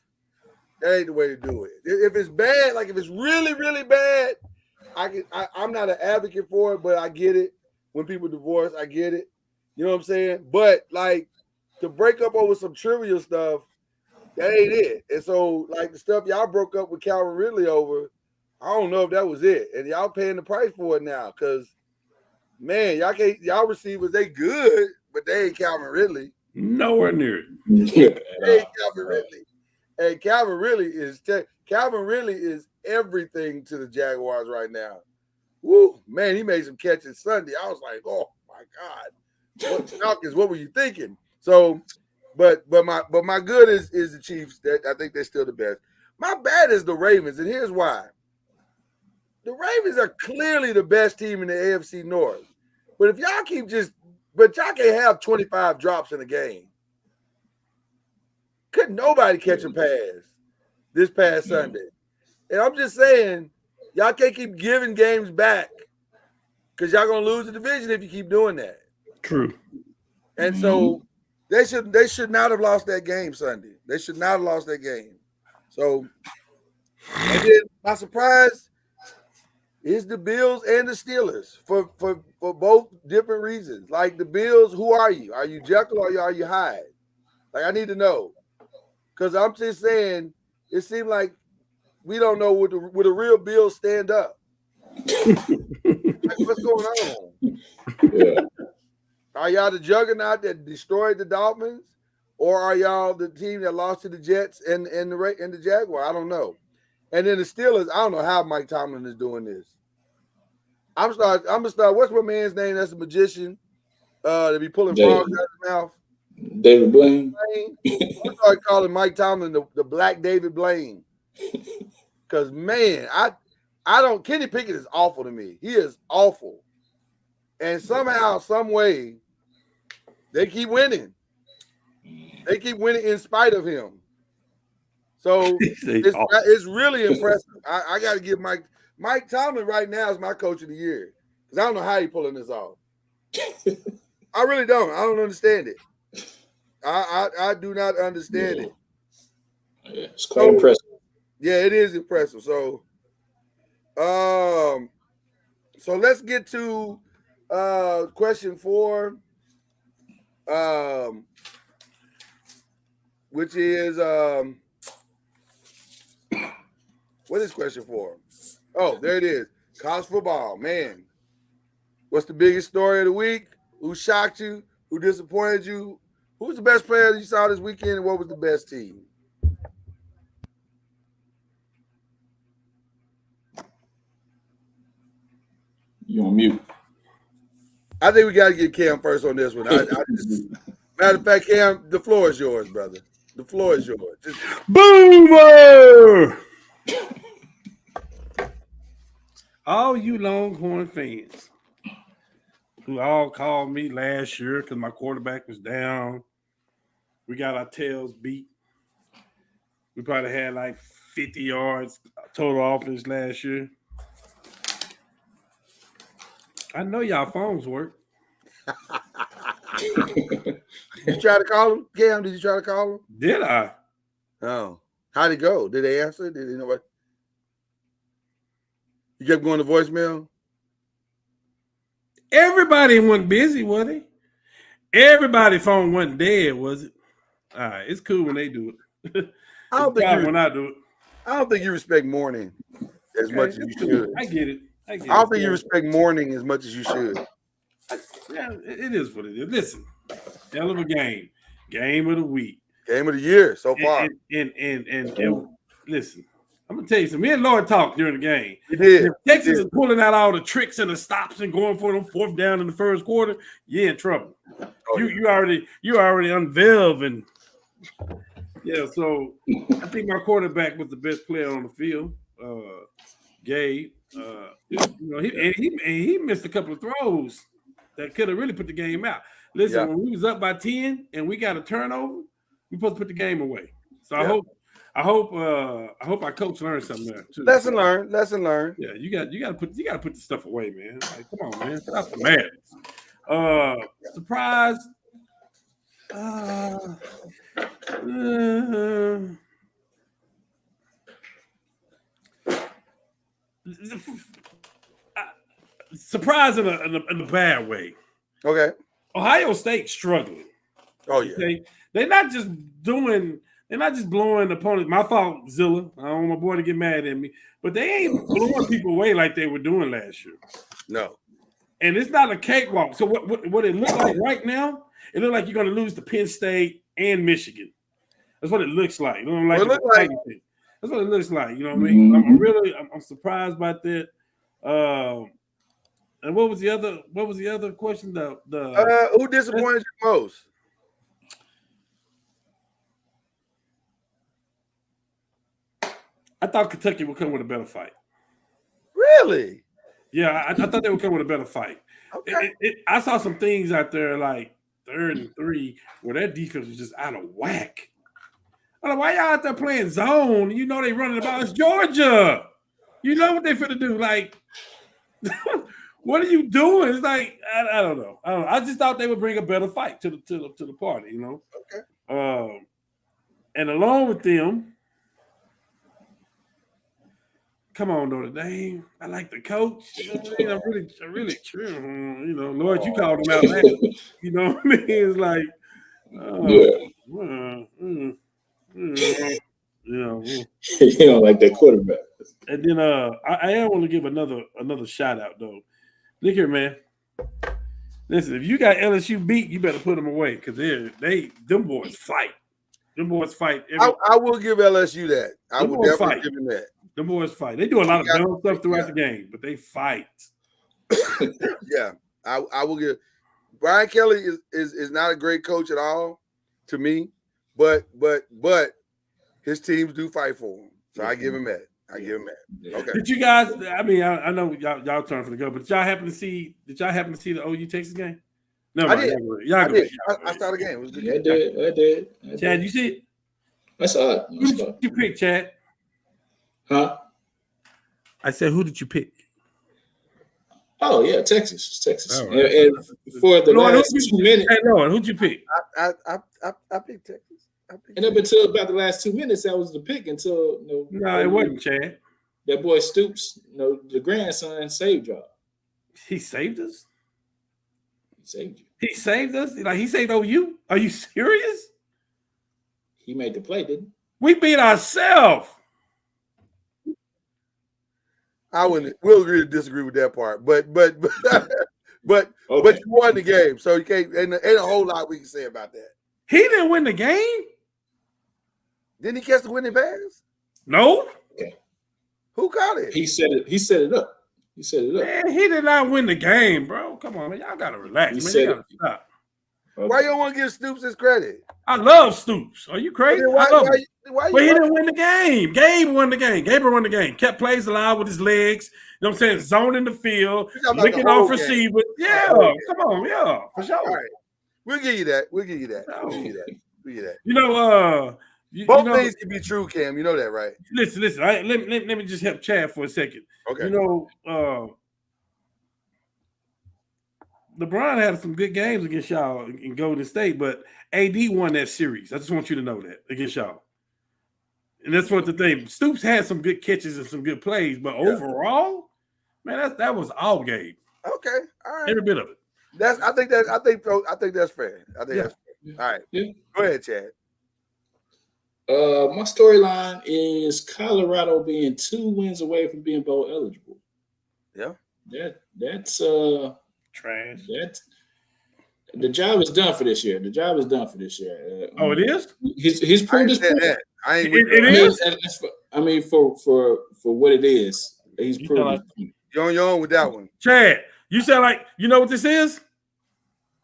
that ain't the way to do it. If it's bad, like if it's really, really bad, I'm not an advocate for it, but I get it. When people divorce, I get it. You know what I'm saying? But like to break up over some trivial stuff, that ain't it. And so like the stuff y'all broke up with Calvin Ridley over, I don't know if that was it. And y'all paying the price for it now because man, y'all receivers, they good, but they ain't Calvin Ridley. Nowhere near it. They ain't Calvin Ridley. And Calvin Ridley is everything to the Jaguars right now. Woo, man, he made some catches Sunday. I was like, oh my God. Falcons, what were you thinking? So, but my good is the Chiefs. I think they're still the best. My bad is the Ravens, and here's why. The Ravens are clearly the best team in the AFC North. But if y'all y'all can't have 25 drops in a game. Couldn't nobody catch a pass this past Sunday. And I'm just saying, y'all can't keep giving games back because y'all gonna lose the division if you keep doing that. True. And so they should not have lost that game Sunday. They should not have lost that game. So, and then my surprise is the Bills and the Steelers for both different reasons. Like the Bills, who are you? Are you Jekyll or are you Hyde? Like I need to know. Because I'm just saying, it seemed like we don't know would the real Bills stand up. Like, what's going on? Yeah. Are y'all the juggernaut that destroyed the Dolphins, or are y'all the team that lost to the Jets and the Jaguar? I don't know. And then the Steelers, I don't know how Mike Tomlin is doing this. I'm gonna start. What's my man's name? That's a magician. To be pulling frogs out of his mouth. David Blaine. I started calling Mike Tomlin the Black David Blaine. Because man, I don't. Kenny Pickett is awful to me. He is awful, and somehow, some way, they keep winning. They keep winning in spite of him. So it's really impressive. I got to give Mike Tomlin right now is my coach of the year because I don't know how he's pulling this off. I really don't. I don't understand it. I do not understand it. Yeah, it's quite impressive. Yeah, it is impressive. So, so let's get to question 4. which is what is question for? Oh, there it is. College football, man. What's the biggest story of the week? Who shocked you? Who disappointed you? Who was the best player you saw this weekend, and what was the best team? You on mute. I think we got to get Cam first on this one. Matter of fact, Cam, the floor is yours, brother. The floor is yours. Boomer! All you Longhorn fans who all called me last year because my quarterback was down. We got our tails beat. We probably had like 50 yards total offense last year. I know y'all phones work. Did you try to call him? Cam, did you try to call him? Did I? Oh. How'd it go? Did they answer? Did they know what? You kept going to voicemail? Everybody wasn't busy, was they? Everybody's phone wasn't dead, was it? All right, it's cool when they do it. I don't think when I do it. I don't think you respect morning as much as you should. I get it. I don't think you respect morning as much as you should. Yeah, it is what it is. Listen, hell of a game. Game of the week. Game of the year so far. And listen, I'm gonna tell you something. Me and Lloyd talked during the game. You did. If Texas is pulling out all the tricks and the stops and going for them fourth down in the first quarter, you're in trouble. Oh, you already unveiled and yeah. So I think my quarterback was the best player on the field. Gabe. He missed a couple of throws that could have really put the game out. Listen, when we was up by 10 and we got a turnover, we supposed to put the game away. So I hope our coach learned something there too. Lesson learned. Yeah, you got to put the stuff away, man. Like, come on, man. Stop the madness. Surprise. Surprise in a bad way. Okay. Ohio State struggling. Oh yeah. Okay? They're not just blowing opponents. My fault, Zilla. I don't want my boy to get mad at me, but they ain't blowing people away like they were doing last year. No. And it's not a cakewalk. So what it looks like right now, it looks like you're going to lose to Penn State and Michigan. That's what it looks like. You know, that's what it looks like. You know what I mean? I'm surprised about that. And what was the other question? Who disappointed you most? I thought Kentucky would come with a better fight. Really? Yeah, I thought they would come with a better fight. Okay. I saw some things out there like 3rd and 3 where that defense was just out of whack. I'm like, why y'all out there playing zone? You know they running the ball. It's Georgia. You know what they finna do. Like, what are you doing? It's like, I don't know. I just thought they would bring a better fight to the party, you know? Okay. And along with them, come on, Notre Dame. I like the coach. You know, I really, you know, Lord, you called him out last. You know what I mean? It's like, you know, you don't like that quarterback. And then I want to give another shout out though. Look here, man. Listen, if you got LSU beat, you better put them away because them boys fight. Them boys fight. I will give LSU that. I will definitely give them that. Them boys fight. They do a lot of dumb stuff throughout the game, but they fight. Yeah, I will give. Brian Kelly is not a great coach at all to me, but his teams do fight for him. So I give him that. Okay. Did you guys? I mean, I know y'all turn for the go, but did y'all happen to see the OU Texas game? No, I did. I did. I saw the game. It was good. I did. Chad, you see it? I saw it. Who did you pick, Chad? Huh? I said, who did you pick? Oh yeah, Texas. Oh, right. And for the last 2 minutes, hey, Lord, who'd you pick? I picked Texas. And up until about the last 2 minutes, that was the pick until no, it wasn't, Chad. That boy Stoops, the grandson saved y'all. He saved us? He saved you. He saved us. Like he saved OU. Are you serious? He made the play, didn't he? We beat ourselves. I wouldn't. We'll agree to disagree with that part, but but Okay. you won the game, so you can't. Ain't a whole lot we can say about that. He didn't win the game. Didn't he catch the winning pass? No, Who caught it? He set it. He set it up. He set it up. man, he did not win the game, bro. Come on, man, y'all gotta relax, He man. said You gotta stop. Okay. Why you don't want to give Stoops his credit? I love Stoops. Are you crazy? Why, I love him. why But he you didn't win the game. Gabe won the game. Gabriel won the game. Kept plays alive with his legs. You know what I'm saying? Zoning the field, You're talking about licking the whole off game. receivers. Yeah, The whole game. come on, yeah, for sure. All right, we'll give you that. We'll give you that. No. We'll give you that. We'll give you that. You know, Both you know, things can be true, Cam. You know that, right? listen. Let me just help Chad for a second. Okay. You know, LeBron had some good games against y'all in Golden State, but AD won that series. I just want you to know that against y'all. And that's what the thing. Stoops had some good catches and some good plays, but overall, man, that was all Gabe. Okay. All right. Every bit of it. I think that's fair. I think that's fair. All right. Yeah. Go ahead, Chad. My storyline is Colorado being 2 wins away from being bowl eligible. Yeah. That's Trash. the job is done for this year. The job is done for this year. Oh, it is? He's I proved ain't his said point. that. I ain't. It is? I mean, for what it is, he's You proved know, his point. You're on with that one. Chad, you sound like you know what this is?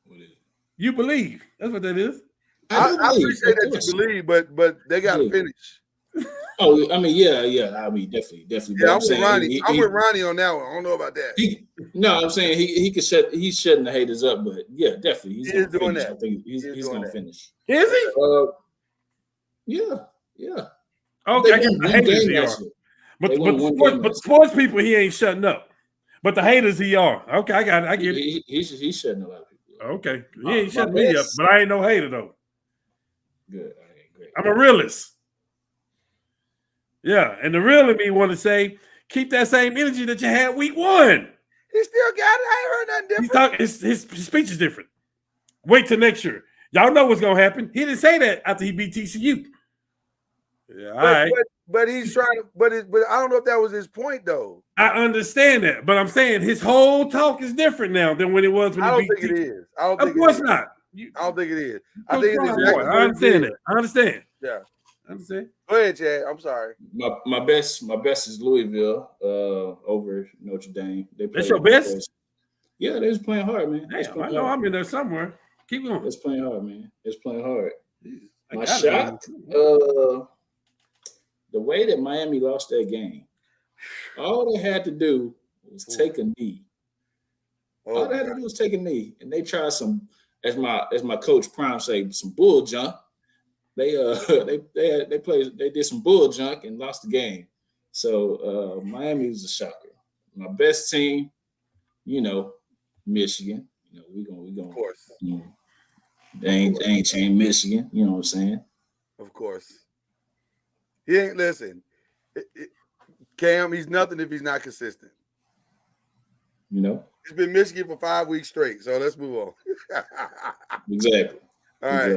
What is it? You believe. That's what that is. I do believe, appreciate of that course. you believe, but they got to Yeah. finish. Oh, I mean, yeah. I mean, definitely. Yeah, But I'm with saying Ronnie. I'm with Ronnie on that one. I don't know about that. No, I'm saying he's shutting the haters up, but yeah, definitely He is gonna doing finish. that. I think he's He is gonna doing that. finish. Is he? Yeah. Okay, I They guess won the one haters game he are. last year. But They won the one sports, game but last sports people, he ain't shutting up. But the haters, he are. Okay, I got it. I get it. He's shutting a lot of people up. Okay, he My ain't shutting me up, best- but I ain't no hater though. Good. All right, great. I'm a realist. Yeah, and the real in me want to say, keep that same energy that you had week 1. He still got it. I ain't heard nothing He's different. talking. His speech is different. Wait till next year. Y'all know what's gonna happen. He didn't say that after he beat TCU. Yeah, all right. But he's trying to. But I don't know if that was his point though. I understand that, but I'm saying his whole talk is different now than when it was when I he don't beat think it TCU. is. I don't Of think it course is. not. I don't think it is. I Coach think it's Brown, exactly boy, what I he understand did. that. I understand. Yeah. I understand. Go ahead, Chad. I'm sorry. My best is Louisville over Notre Dame. They That's played your best? hard. Yeah, they was playing hard, man. They was Damn, I playing know hard. I'm in there somewhere. Keep going. It's playing hard, man. It's playing hard. I My got shot, it. the way that Miami lost that game, all they had to do was take a knee. All they had to do was take a knee, and they tried some, as my coach Prime say, some bull junk. They did some bull junk and lost the game. So Miami was a shocker. My best team, Michigan. We gonna Of course. They ain't changed Michigan. You know what I'm saying? Of course. He ain't listen. Cam, he's nothing if he's not consistent. He's been Michigan for 5 weeks straight. So let's move on. Exactly. All right.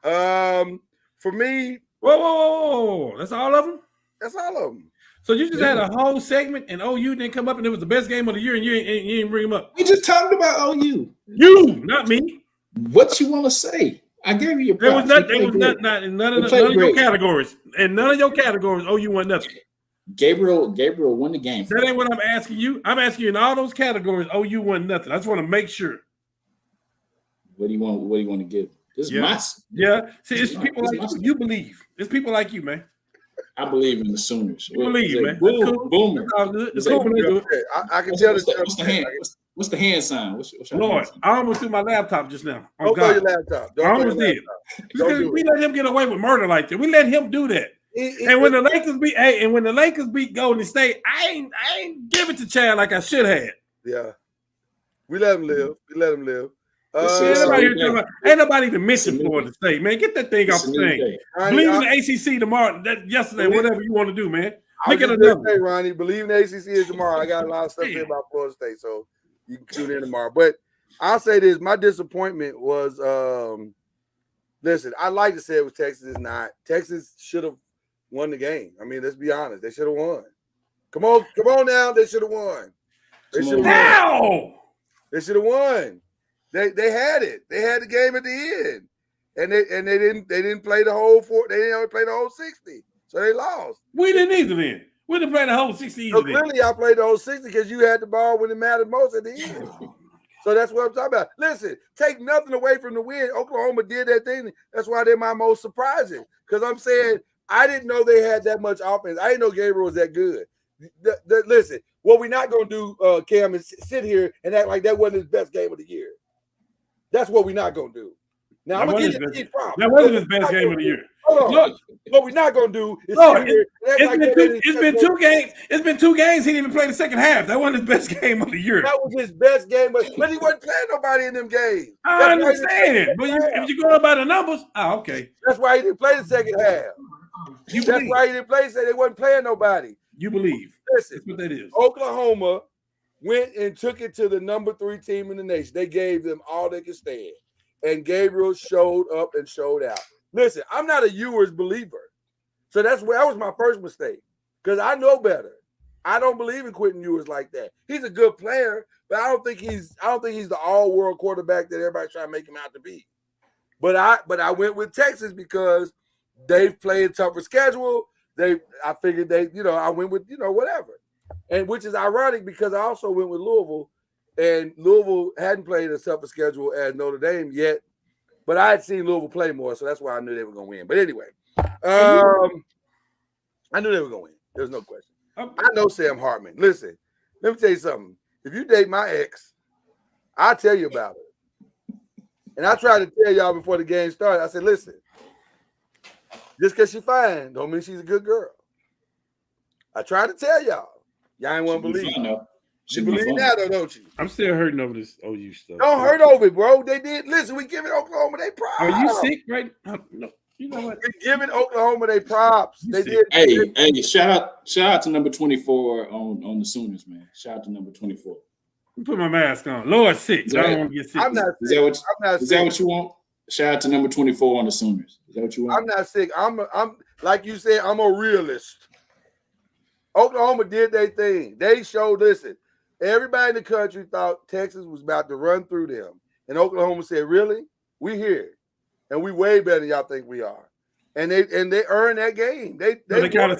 Exactly. For me, Whoa. That's all of them? that's all of them. So you just had a whole segment and OU didn't come up and it was the best game of the year and you didn't bring them up. We just talked about OU. You, not me. What you want to say? I gave you your There was props. not in none of played your great. categories. In none of your categories, OU won nothing. Gabriel won the game. That ain't what I'm asking you. I'm asking you in all those categories, OU won nothing. I just want to make sure. What do you want to give? This is my. Yeah. See, it's This people is like my- you. You believe. It's people like you, man. I believe in the Sooners. You believe, man. That's Boom, cool. Boomer. It's all good. It's Is cool that- when they do it. I can tell What's this. the hand? What's the hand sign? What's your Lord, hand sign? I almost threw my laptop just now. Oh, Don't throw your God. laptop. I Don't throw almost your did. laptop. Because Don't do we it. let him get away with murder like that. We let him do that. And when the Lakers beat Golden State, I ain't give it to Chad like I should have. Yeah. We let him live. Ain't nobody even mentioned Florida State, man. Get that thing off the thing. Believe in the ACC tomorrow, yesterday, whatever you want to do, man. Look at another. Ronnie, believe in the ACC is tomorrow. I got a lot of stuff to say about Florida State, so you can tune in tomorrow. But I'll say this. My disappointment was listen, I like to say it was Texas. It's not. Texas should have won the game. I mean, let's be honest. They should have won. Come on now. They should have won. They should have won. How? They should have won. They had it. They had the game at the end. And they didn't play the whole they didn't play the whole 60. So they lost. We didn't either then. We didn't play the whole 60 So either then. clearly I played the whole 60 because you had the ball when it mattered most at the end. So that's what I'm talking about. Listen, take nothing away from the win. Oklahoma did that thing. That's why they're my most surprising. Because I'm saying I didn't know they had that much offense. I didn't know Gabriel was that good. Listen, what we're not going to do, Cam, is sit here and act like that wasn't his best game of the year. That's what we're not going to do. Now, I'm going to give you props. That wasn't his best game of the year. Hold on. What we're not going to do is sit here and act like it's been 2 games. It's been 2 games. He didn't even play the second half. That wasn't his best game of the year. That was his best game, but he wasn't playing nobody in them games. I understand it. But if you go by the numbers, okay. That's why he didn't play the second half. That's why he didn't play. So they wasn't playing nobody. You believe. Listen, that's what that is. Oklahoma went and took it to the number 3 team in the nation. They gave them all they could stand. And Gabriel showed up and showed out. Listen, I'm not a Ewers believer. So that was my first mistake. Because I know better. I don't believe in Quentin Ewers like that. He's a good player, but I don't think he's the all-world quarterback that everybody's trying to make him out to be. But I went with Texas because they've played a tougher schedule. I figured I went with, whatever. And which is ironic because I also went with Louisville. And Louisville hadn't played a tougher schedule as Notre Dame yet, but I had seen Louisville play more, so that's why I knew they were going to win. But anyway, I knew they were going to win. There's no question. I know Sam Hartman. Listen, let me tell you something. If you date my ex, I'll tell you about it. And I tried to tell y'all before the game started. I said, listen, just because she's fine don't mean she's a good girl. I tried to tell y'all. Y'all ain't want to believe it. You believe that or don't you? I'm still hurting over this OU stuff. Don't hurt over it, bro. They did. Listen, we giving Oklahoma their props. Are you sick right now? No. You know what? We're giving Oklahoma their props. They did. Hey, shout out to number 24 on the Sooners, man. Shout out to number 24. Put my mask on. Lord sick. I don't want to get sick. I'm not Is sick. that what you want? Shout out to number 24 on the Sooners. Is that what you want? I'm not sick. I'm like you said, I'm a realist. Oklahoma did their thing. They showed, listen, everybody in the country thought Texas was about to run through them. And Oklahoma said, really? We here. And we way better than y'all think we are. And they earned that game. They kind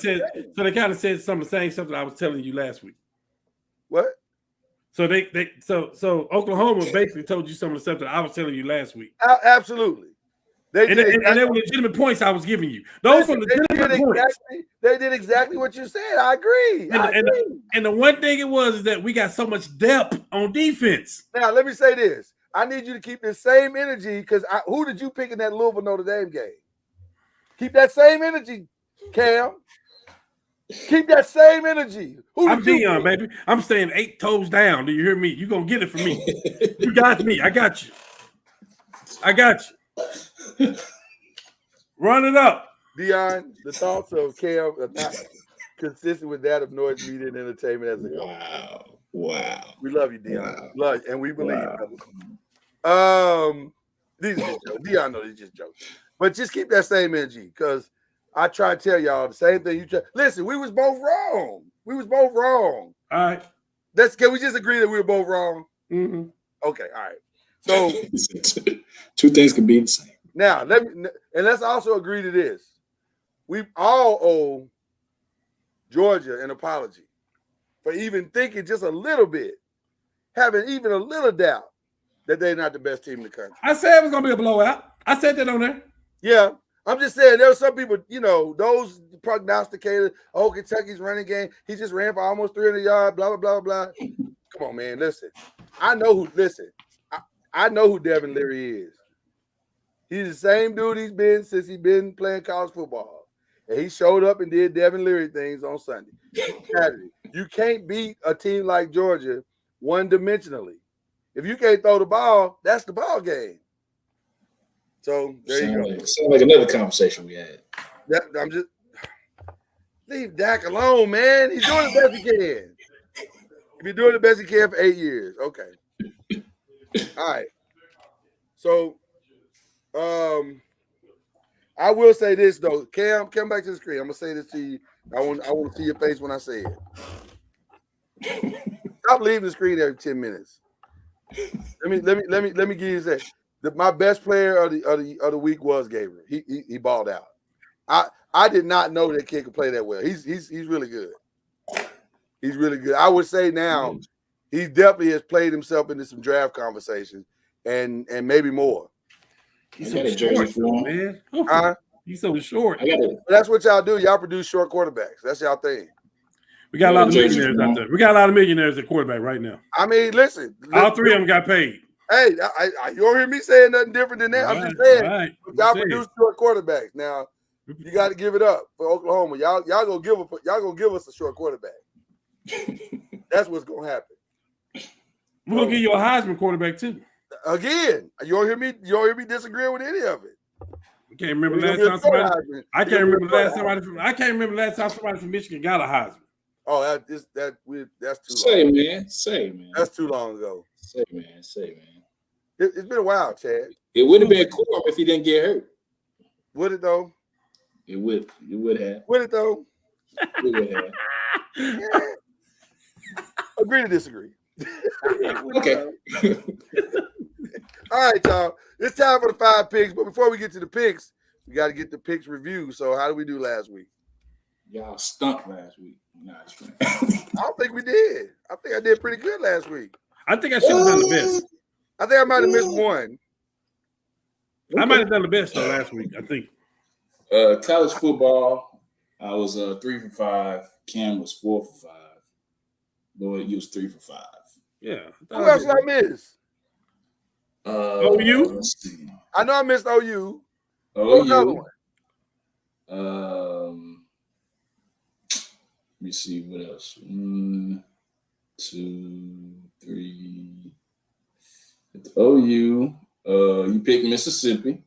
of said some of the same stuff that I was telling you last week. What? So so Oklahoma basically told you some of the stuff that I was telling you last week. Absolutely. And they were legitimate points I was giving you. Those were legitimate points. They did exactly what you said. I agree. And the one thing it was is that we got so much depth on defense. Now, let me say this. I need you to keep the same energy because who did you pick in that Louisville Notre Dame game? Keep that same energy, Cam. Keep that same energy. I'm Dion, baby. I'm staying 8 toes down. Do you hear me? You're going to get it from me. You got me. I got you. Run it up. Dion, the thoughts of Cam are not consistent with that of Noise Media and Entertainment as a coach. Wow. We love you, Dion. Wow. Love you, and we believe these are just jokes. Dion knows these just jokes. But just keep that same energy because I try to tell y'all the same thing. Listen, we was both wrong. All right. Can we just agree that we were both wrong? Mm-hmm. Okay, all right. So 2 things can be the same. Now, let's also agree to this. We all owe Georgia an apology for even thinking just a little bit, having even a little doubt that they're not the best team in the country. I said it was going to be a blowout. I said that on there. Yeah. I'm just saying there were some people, those prognosticators, Kentucky's running game, he just ran for almost 300 yards, blah, blah, blah, blah. Come on, man. Listen. I know who Devin Leary is. He's the same dude he's been since he's been playing college football. And he showed up and did Devin Leary things on Sunday. Saturday. You can't beat a team like Georgia one-dimensionally. If you can't throw the ball, that's the ball game. So there you go. Sounds like another conversation we had. I'm just leave Dak alone, man. He's doing the best he can. If you're doing the best he can for 8 years, okay. All right. So, I will say this though. Cam, come back to the screen. I'm gonna say this to you. I want to see your face when I say it. Stop leaving the screen every 10 minutes. Let me give you that. My best player of the week was Gabriel. He balled out. I did not know that kid could play that well. He's really good. He's really good. I would say now he definitely has played himself into some draft conversations and maybe more. He's so short, man. He's so short. That's what y'all do. Y'all produce short quarterbacks. That's y'all thing. We got a lot of millionaires out there. We got a lot of millionaires at quarterback right now. I mean, listen. All three of them got paid. Hey, you don't hear me saying nothing different than that. I'm just saying, y'all produce short quarterbacks. Now, you got to give it up for Oklahoma. Y'all gonna give us a short quarterback. That's what's gonna happen. We're gonna give you a Heisman quarterback too. Again, you don't hear me disagreeing with any of it. I can't remember the last time somebody from Michigan got a Heisman. Oh, that's too long. Say, man. That's too long ago. Say, man. It's been a while, Chad. It would have been cool if he didn't get hurt. Would it though? It would have. Would it though? It would have. Yeah. Agree to disagree. Okay. All right, y'all. It's time for the 5 picks. But before we get to the picks, we got to get the picks review. So how did we do last week? Y'all stunk last week. Nah, I don't think we did. I think I did pretty good last week. I think I should have done the best. I think I might have missed one. I might have done the best though last week, I think. College football, I was 3 for 5. Cam was 4 for 5. Lloyd, you was 3 for 5. Yeah. Who else did I miss? OU? Let's see. I know I missed OU. OU. Another one. Let me see what else. 1, 2, 3. It's OU. You picked Mississippi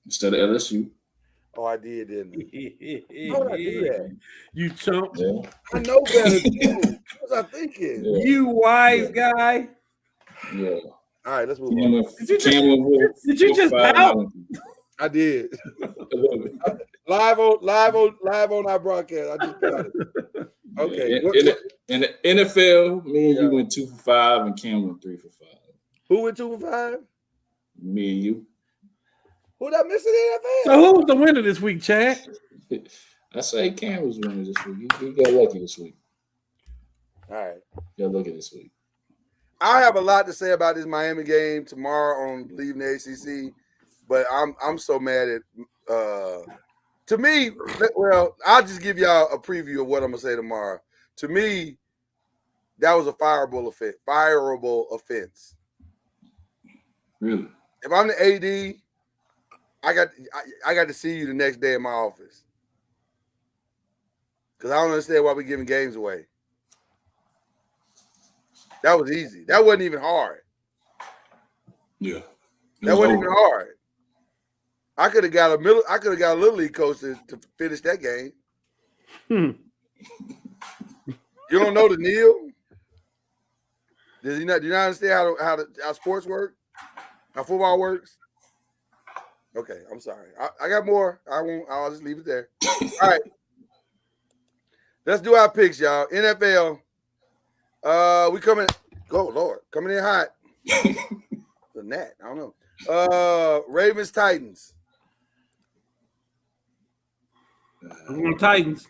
instead of LSU. Oh, I did, didn't I? How did I do that? You chump. Yeah. I know better than you. What was I thinking? Yeah. You wise guy. Yeah. All right, let's move on. Did you just pout? I did. Live on our broadcast. I just got it. Okay. In the NFL, me and you went 2 for 5, and Cam went 3 for 5. Who went 2 for 5? Me and you. Who did I miss in the NFL? So who was the winner this week, Chad? I say Cam was winning this week. He got lucky this week. All right. Got lucky this week. I have a lot to say about this Miami game tomorrow on Leaving the ACC, but I'm so mad at. To me, well, I'll just give y'all a preview of what I'm gonna say tomorrow. To me, that was a fireable offense. Really? If I'm the AD, I got to see you the next day in my office because I don't understand why we're giving games away. That was easy. That wasn't even hard. Yeah. That wasn't even hard. I could have got a little league coach to finish that game. You don't know the Neil? Do you not understand how sports work? How football works? Okay, I'm sorry. I got more. I'll just leave it there. All right. Let's do our picks, y'all. NFL. We coming. Go, Lord. Coming in hot. The net. I don't know. Ravens, Titans. I'm going Titans.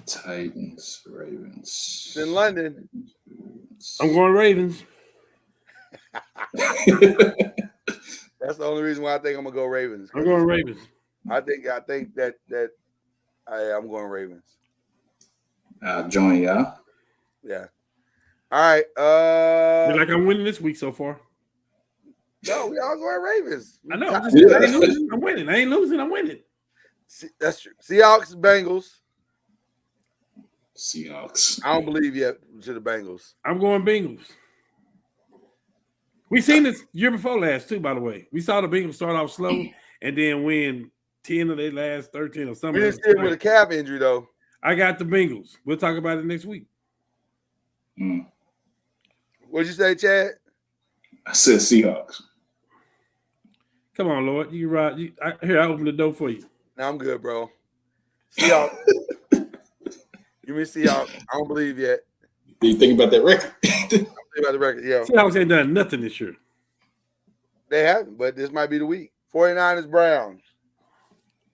Titans, Ravens. It's in London. I'm going Ravens. That's the only reason why I think I'm gonna go Ravens. I'm going Ravens. I think that I'm going Ravens. I'll join y'all. Yeah. All right. Feel like I'm winning this week so far. No, we all going Ravens. I know. I ain't losing. I'm winning. I ain't losing. I'm winning. That's true. Seahawks, Bengals. Seahawks. I don't believe yet to the Bengals. I'm going Bengals. We seen this year before last too, by the way. We saw the Bengals start off slow and then win 10 of their last 13 or something. We didn't see it with a calf injury though. I got the Bengals. We'll talk about it next week. What'd you say, Chad? I said Seahawks. Come on, Lord. You ride. Here, I open the door for you. No, I'm good, bro. Seahawks. Give me Seahawks. I don't believe yet. Do you think about that record? Think about the record, yeah. Seahawks ain't done nothing this year. They haven't, but this might be the week. 49ers, Browns.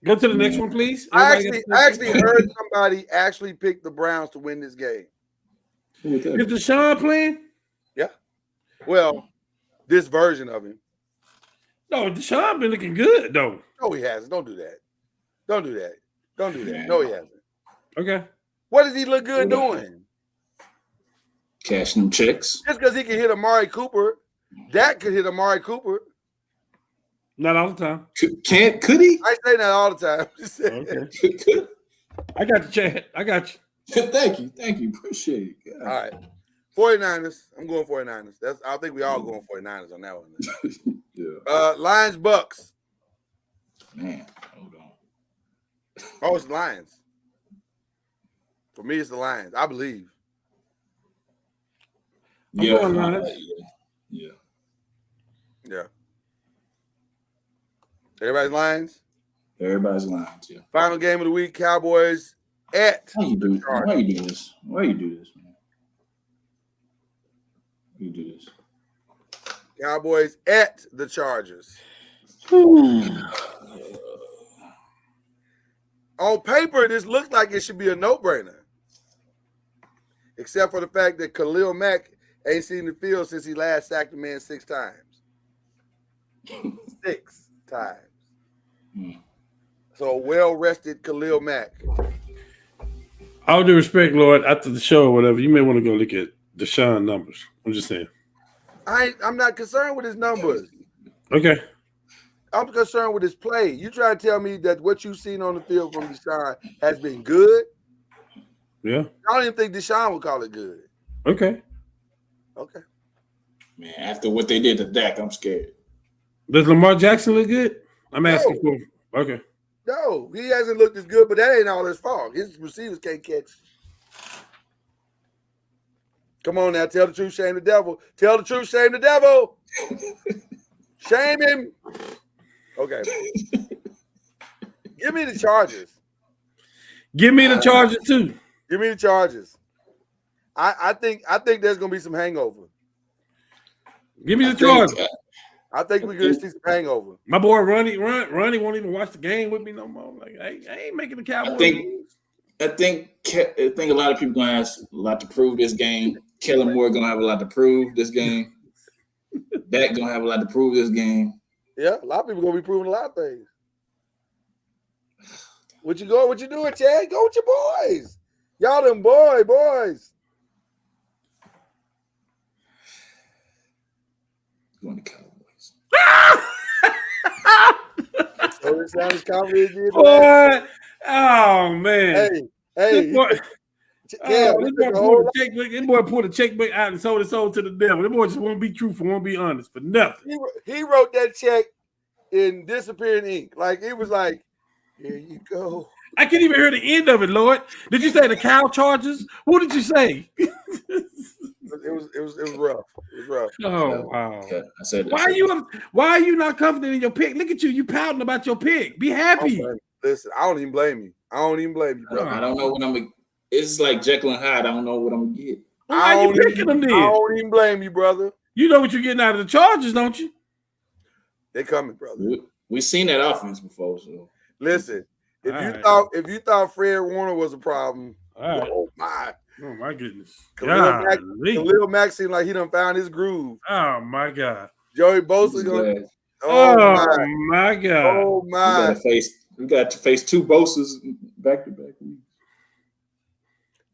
Go to the next one, please. I actually heard somebody actually pick the Browns to win this game. Is Deshaun playing? Yeah. Well, this version of him. No, Deshaun been looking good though. No, he hasn't. Don't do that. Don't do that. Don't do that. No, he hasn't. Okay. What does he look good doing? Cashing them checks. Just because he can hit Amari Cooper, Dak could hit Amari Cooper. Not all the time. Could he? I say that all the time. Okay. I got you, Chad. I got you. Thank you. Appreciate it. God. All right. 49ers. I'm going 49ers. I think we all going 49ers on that one. Yeah. Lions, Bucks. Man, hold on. Oh, it's the Lions. For me, it's the Lions. I believe. Yeah. going Lions. Yeah. Yeah. Everybody's Lions. Everybody's Lions. Yeah. Final game of the week, Cowboys at. Why you do this? Why you do this, man? Why you do this? Cowboys at the Chargers. On paper, this looks like it should be a no-brainer. Except for the fact that Khalil Mack ain't seen the field since he last sacked a man 6 times. 6 times. So well-rested Khalil Mack. All due respect, Lord, after the show or whatever, you may want to go look at Deshaun numbers. I'm just saying. I'm not concerned with his numbers. Okay. I'm concerned with his play. You try to tell me that what you've seen on the field from Deshaun has been good? Yeah. I don't even think Deshaun would call it good. Okay. Okay. Man, after what they did to Dak, I'm scared. Does Lamar Jackson look good? I'm asking for. Okay. No, he hasn't looked as good, but that ain't all his fault. His receivers can't catch. Come on now, tell the truth, shame the devil. Tell the truth, shame the devil. Shame him. Okay. Give me the Chargers. Give me the Chargers too. Give me the Chargers. I think there's gonna be some hangover. Give me the Chargers. I think we're gonna see some hangover. My boy Ronnie won't even watch the game with me no more. Like I ain't making the Cowboys. I think a lot of people gonna have a lot to prove this game. Kellen Moore gonna have a lot to prove this game. Dak gonna have a lot to prove this game. Yeah, a lot of people gonna be proving a lot of things. What you doing, Chad? Go with your boys. Y'all them boys. Going to Cowboys. So it sounds confident again. Boy, oh man. Hey. This boy pulled a checkbook out and sold his soul to the devil. This boy just won't be truthful, won't be honest for nothing. He wrote that check in disappearing ink. Like it was like, here you go. I can't even hear the end of it, Lord. Did you say the cow charges? What did you say? It was rough. It was rough. Oh wow. Yeah, I said why are you not confident in your pick? Look at you pouting about your pick. Be happy. Listen, I don't even blame you. Bro. I don't know what I'm gonna. It's like Jekyll and Hyde. I don't know what I'm gonna get. Why are you picking them then? I don't even blame you, brother. You know what you're getting out of the Chargers, don't you? They coming, brother. We've seen that offense before. So listen, if you thought Fred Warner was a problem, oh my goodness. Khalil Mack seemed like he done found his groove. Oh my God. Joey Bosa going. Oh my God. Oh my. We got to face 2 Bosas back to back.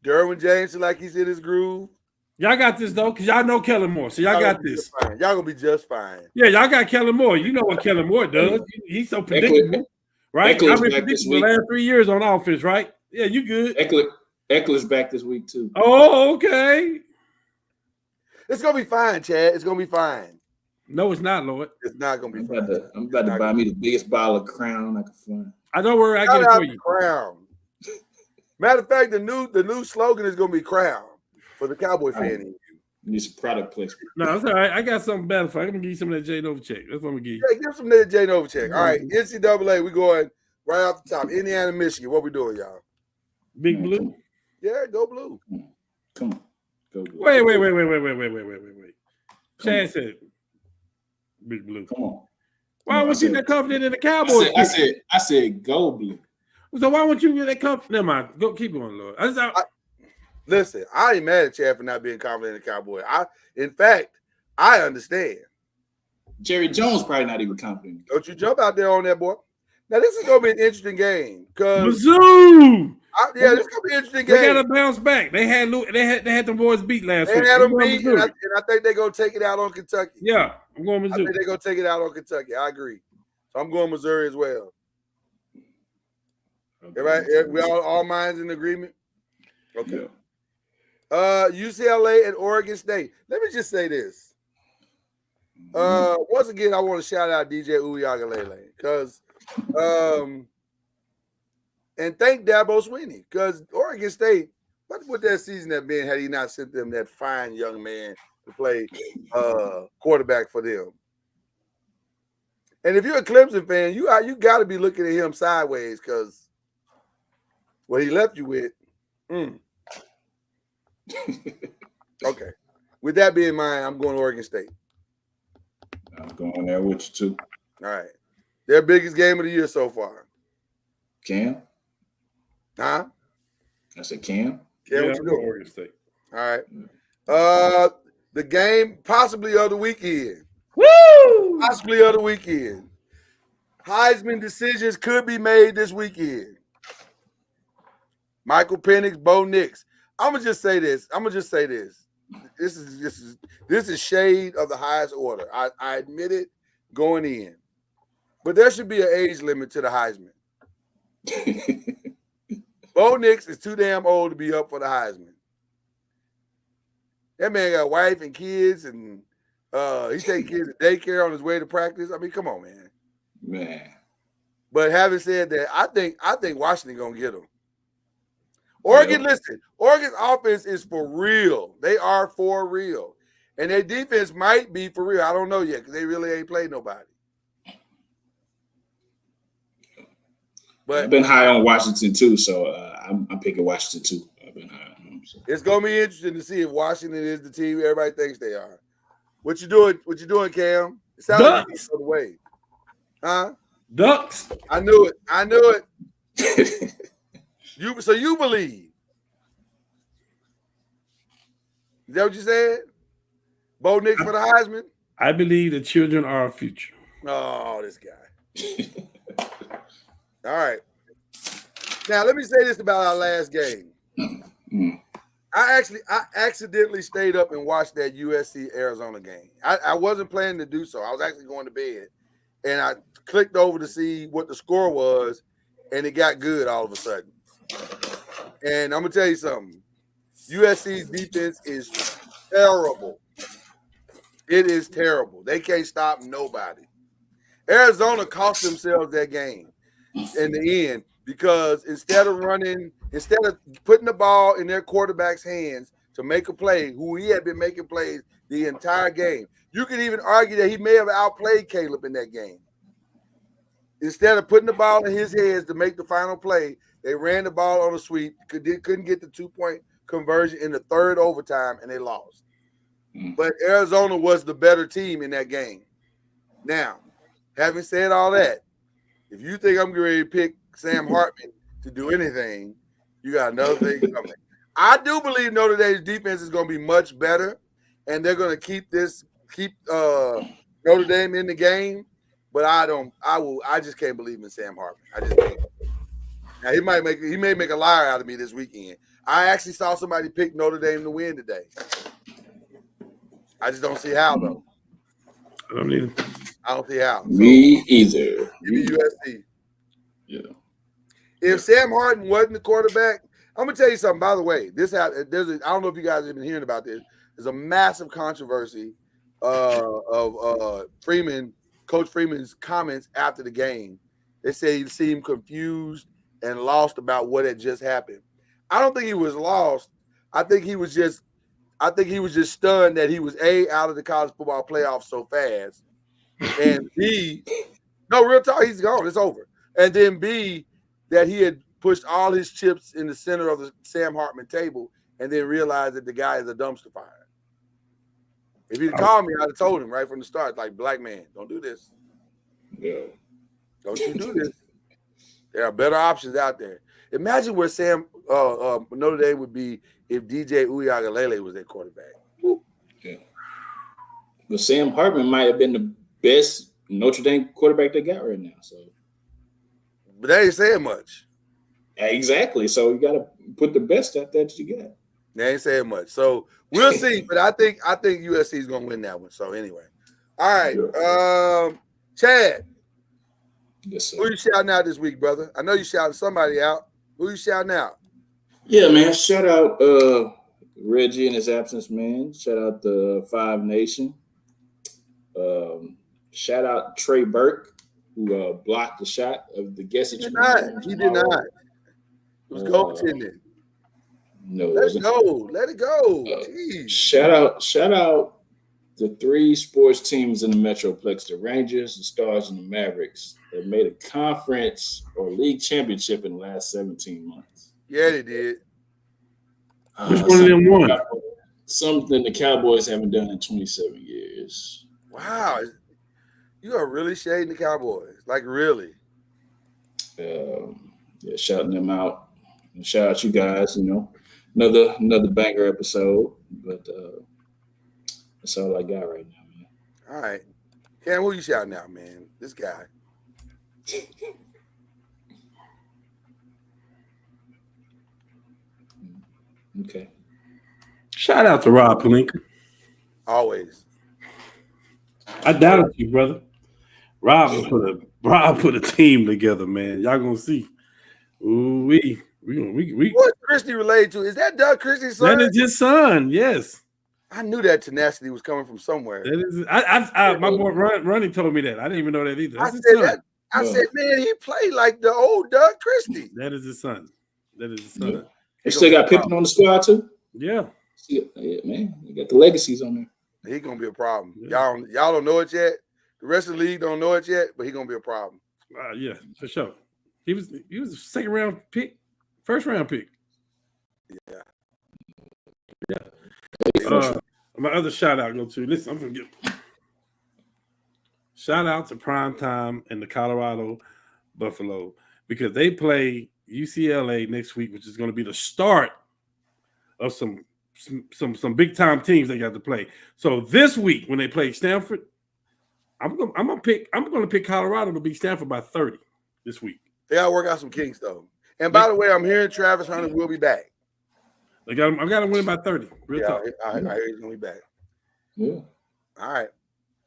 Derwin James seemed like he's in his groove. Y'all got this though, because y'all know Kellen Moore. So y'all got this. Y'all gonna be just fine. Yeah, y'all got Kellen Moore. You know what Kellen Moore does. He's so predictable. Right? I've been predictable the last 3 years on offense, right? Yeah, you good. Eckler's back this week too. Oh, okay. It's gonna be fine, Chad. It's gonna be fine. No, it's not, Lord. It's not gonna be fine. I'm about to buy me the biggest bottle of Crown I can find. I don't worry, I get it for you. Crown. Matter of fact, the new slogan is gonna be Crown for the Cowboy fan in you. Need some product placement. No, it's all right. I got something better for you. I'm gonna give you some of that Jay Novacek. That's what I'm gonna give you. Yeah, give some of that Jay Novacek. All right, NCAA, we going right off the top. Indiana, Michigan. What we doing, y'all? Big Man, Blue. come on. Yeah, go blue. Come on. Go Blue. Wait. Come Chad on. said Big Blue. Come on. Why No, would I you said- that confident in the Cowboys? I said go Blue. So why won't you get that confident? Never mind. Go keep going, Lord. Listen, I ain't mad at Chad for not being confident in the Cowboy. In fact, I understand. Jerry Jones probably not even confident. Don't you jump out there on that, boy. Now, this is going to be an interesting game. Because, Mizzou. this is going to be an interesting They game. got to bounce back. They had the boys beat last They week. had I'm them going beat, and Missouri. I think they're going to take it out on Kentucky. Yeah, I'm going I Missouri. think they're going to take it out on Kentucky. I agree. So I'm going Missouri as well. Everybody, we all minds in agreement? Okay. Yeah. UCLA and Oregon State. Let me just say this. Once again, I want to shout out DJ Uyagalele because and thank Dabo Swinney because Oregon State, what would that season have been had he not sent them that fine young man to play quarterback for them? And if you're a Clemson fan, you got to be looking at him sideways because what he left you with. Okay. With that being in mind, I'm going to Oregon State. I'm going there with you too. All right. Their biggest game of the year so far. Cam? Huh? I said Cam. Yeah, Yeah, what you I'm going doing? Oregon State. All right. The game possibly of the weekend. Woo! Possibly of the weekend. Heisman decisions could be made this weekend. Michael Penix, Bo Nix. I'm gonna just say this. This is shade of the highest order. I admit it going in. But there should be an age limit to the Heisman. Bo Nix is too damn old to be up for the Heisman. That man got a wife and kids, and he's taking kids to daycare on his way to practice. I mean, come on, man. Man. But having said that, I think Washington gonna get him. Oregon, listen, Oregon's offense is for real. They are for real. And their defense might be for real. I don't know yet because they really ain't played nobody. But I've been high on Washington too, so I'm picking Washington too. I've been high on them. So. it's gonna be interesting to see if Washington is the team everybody thinks they are. What you doing, Cam? It sounds like you're the way. Huh? Ducks. I knew it. So you believe? Is that what you said? Bo Nix for the Heisman? I believe the children are our future. Oh, this guy. All right. Now let me say this about our last game. I accidentally stayed up and watched that USC Arizona game. I wasn't planning to do so. I was actually going to bed, and I clicked over to see what the score was, and it got good all of a sudden. And I'm gonna tell you something. USC's defense is terrible. It is terrible. They can't stop nobody. Arizona cost themselves that game in the end because instead of putting the ball in their quarterback's hands to make a play, who he had been making plays the entire game, you could even argue that he may have outplayed Caleb in that game. Instead of putting the ball in his hands to make the final play, they ran the ball on a sweep, couldn't get the 2-point conversion in the third overtime, and they lost. But Arizona was the better team in that game. Now, having said all that, if you think I'm ready to pick Sam Hartman to do anything, you got another thing coming. I do believe Notre Dame's defense is going to be much better, and they're going to keep Notre Dame in the game. But I just can't believe in Sam Hartman. I just can't. Now he may make a liar out of me this weekend. I actually saw somebody pick Notre Dame to win today. I just don't see how though. I don't either. I don't see how. So, Me either. give me USC. Yeah. If Sam Hartman wasn't the quarterback, I'm gonna tell you something. By the way, I don't know if you guys have been hearing about this. There's a massive controversy of Coach Freeman's comments after the game. They say he seemed confused and lost about what had just happened. I don't think he was lost. I think he was just I think he was just stunned that he was A, out of the college football playoff so fast, and B, no, real talk, he's gone. It's over. And then B, that he had pushed all his chips in the center of the Sam Hartman table and then realized that the guy is a dumpster fire. If he'd called me, I'd have told him right from the start, like, black man, don't do this. Yeah. Don't you do this. There are better options out there. Imagine where Notre Dame would be if DJ Uiagalelei was their quarterback. Yeah. But Sam Hartman might have been the best Notre Dame quarterback they got right now. So, but they ain't saying much. Exactly. So you got to put the best out there that you got. They ain't saying much. So we'll see. But I think USC is gonna win that one. So anyway. All right. Chad. Yes, sir. Who you shouting out this week, brother? I know you shouting somebody out. Who you shouting out? Yeah, man. Shout out Reggie in his absence, man. Shout out the Five Nation. Shout out Trey Burke, who blocked the shot of the guess. He did not. He did not. It was goaltending. No, let it go. Let it go. Shout out the three sports teams in the Metroplex: the Rangers, the Stars, and the Mavericks. That made a conference or league championship in the last 17 months. Yeah, they did. Which one of them won? Something the Cowboys haven't done in 27 years. Wow. You are really shading the Cowboys. Like, really. Yeah, shouting them out. And shout out you guys, another banger episode. But that's all I got right now, man. All right. Cam, who you shouting out, man? This guy. Okay. Shout out to Rob Palinka. Always. I doubted you, brother. Rob put a team together, man. Y'all gonna see. Ooh, we. What's Christie related to? Is that Doug Christie's son? That is his son. Yes. I knew that tenacity was coming from somewhere. That is. My boy Ronnie told me that. I didn't even know that either. That's I said, man, he played like the old Doug Christie. That is his son. Yeah. They still got Pippen on the squad too. Yeah. Yeah, man. You got the legacies on there. He's gonna be a problem. Yeah. Y'all don't know it yet. The rest of the league don't know it yet, but he's gonna be a problem. Yeah, for sure. He was a second round pick, first round pick. Yeah. My other shout out go to listen. I'm gonna get shout out to Primetime and the Colorado Buffalo because they play UCLA next week, which is going to be the start of some big time teams they got to play. So this week when they play Stanford, I'm gonna pick Colorado to beat Stanford by 30 this week. They gotta work out some kinks though. And by the way, I'm hearing Travis Hunter will be back. I got to win by 30. Real talk. I hear he's gonna be back. Yeah. All right.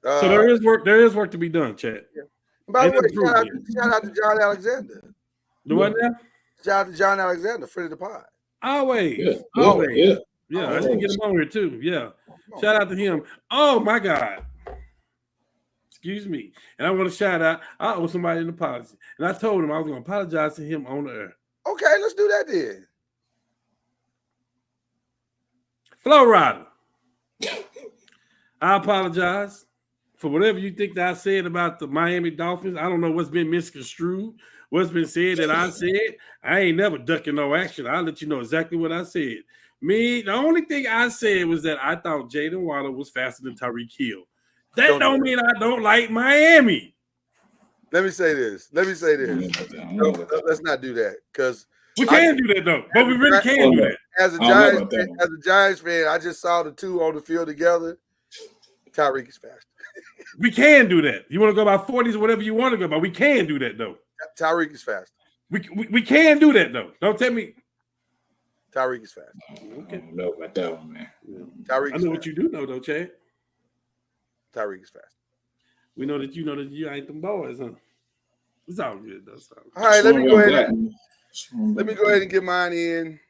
So there is work. There is work to be done, Chad. Yeah. By the way, shout out to John Alexander. The what now? Shout out to John Alexander, friend of the pod. Always. Yeah. Always. Yeah, I should get him on here too. Yeah. Shout out to him. Oh my God. Excuse me. And I want to shout out. I owe somebody an apology. And I told him I was going to apologize to him on the air. Okay, let's do that then. Flo Rida. I apologize for whatever you think that I said about the Miami Dolphins. I don't know what's been misconstrued, what's been said that I said. I ain't never ducking no action. I'll let you know exactly what I said. The only thing I said was that I thought Jaden Waddle was faster than Tyreek Hill. That don't mean I don't like Miami. Let me say this. No, let's not do that because we can do that though. But we really can do that. As a Giants fan, I just saw the two on the field together. Tyreek is faster. We can do that. You want to go by 40s or whatever you want to go by. We can do that though. Tyreek is faster. We can do that though. Don't tell me. Tyreek is fast. Okay. I don't know about that one, man. Tyreek. I know what you do know though, Chad. Tyreek is fast. We know that you ain't them boys, huh? It's all good though. All right, let me go ahead and get mine in.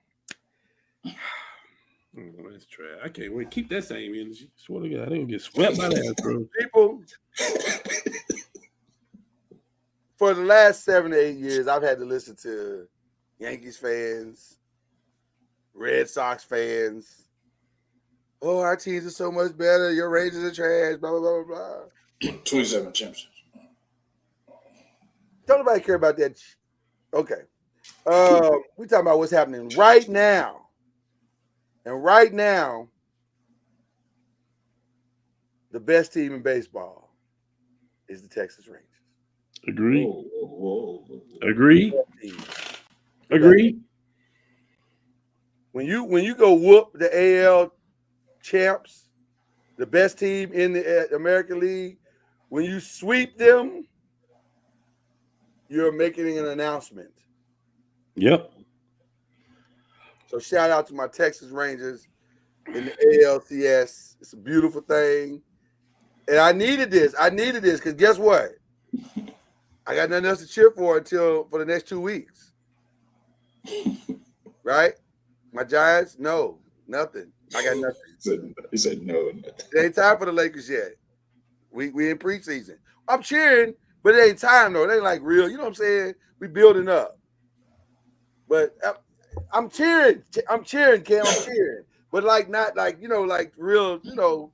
Oh, that's trash. I can't wait. Keep that same energy. Swear to God, I didn't get swept by that, bro. People, for the last 7 to 8 years, I've had to listen to Yankees fans, Red Sox fans, Oh, our teams are so much better. Your Rangers are trash. Blah blah blah blah blah. 27 championships. Don't nobody care about that. Okay. We talking about what's happening right now, and right now, the best team in baseball is the Texas Rangers. Agree. Whoa. Agree. Agree. When you go whoop the AL champs, the best team in the American League, when you sweep them, you're making an announcement. Yep. So shout out to my Texas Rangers in the ALCS. It's a beautiful thing. And I needed this. Because guess what? I got nothing else to cheer for for the next 2 weeks. Right? My Giants, no, nothing. I got nothing. He said no. It ain't time for the Lakers yet. We in preseason. I'm cheering, but it ain't time though. It ain't like real. You know what I'm saying? We building up. But I'm cheering. I'm cheering, Cam. I'm cheering. But like not like, like real, what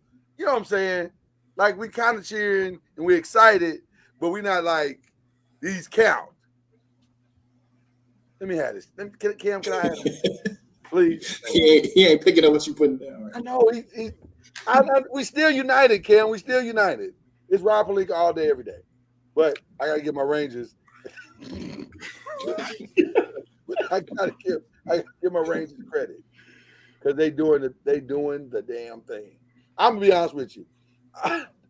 I'm saying? Like we kind of cheering and we're excited, but we're not like these count. Let me have this. Cam, can I have this? Please. He ain't picking up what you putting down. Right? I know. We still united, Cam. We still united. It's Rob Pelinka all day, every day. But I gotta give my Rangers. I gotta give my Rangers credit because they doing the damn thing. I'm gonna be honest with you.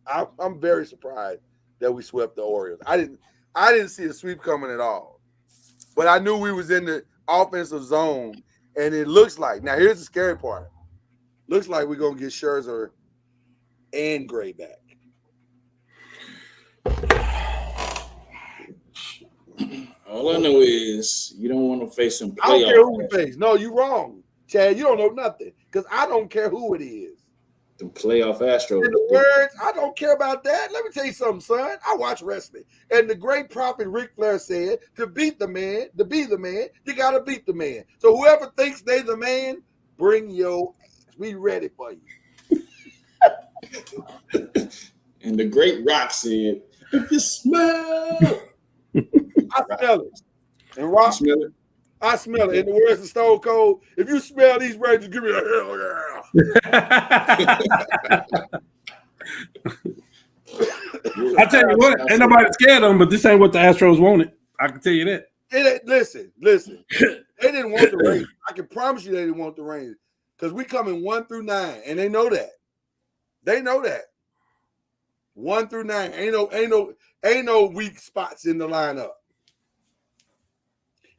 I'm very surprised that we swept the Orioles. I didn't see a sweep coming at all, but I knew we was in the offensive zone, and it looks like now. Here's the scary part. Looks like we're gonna get Scherzer and Gray back. All I know is you don't want to face some playoff. I don't care who we face. No, you're wrong, Chad. You don't know nothing because I don't care who it is. The playoff Astros. In the words, I don't care about that. Let me tell you something, son. I watch wrestling. And the great prophet Ric Flair said, to be the man, you got to beat the man. So whoever thinks they the man, bring your ass. We ready for you. And the great Rock said, if you smell. I smell it. And Rock, smell it? I smell it. In the words of Stone Cold, if you smell these Rangers, give me a hell yeah. I tell you what, ain't nobody scared of them, but this ain't what the Astros wanted. I can tell you that. Listen. They didn't want the Rangers. I can promise you they didn't want the Rangers because we come in 1 through 9, and they know that. They know that. 1 through 9 ain't no weak spots in the lineup.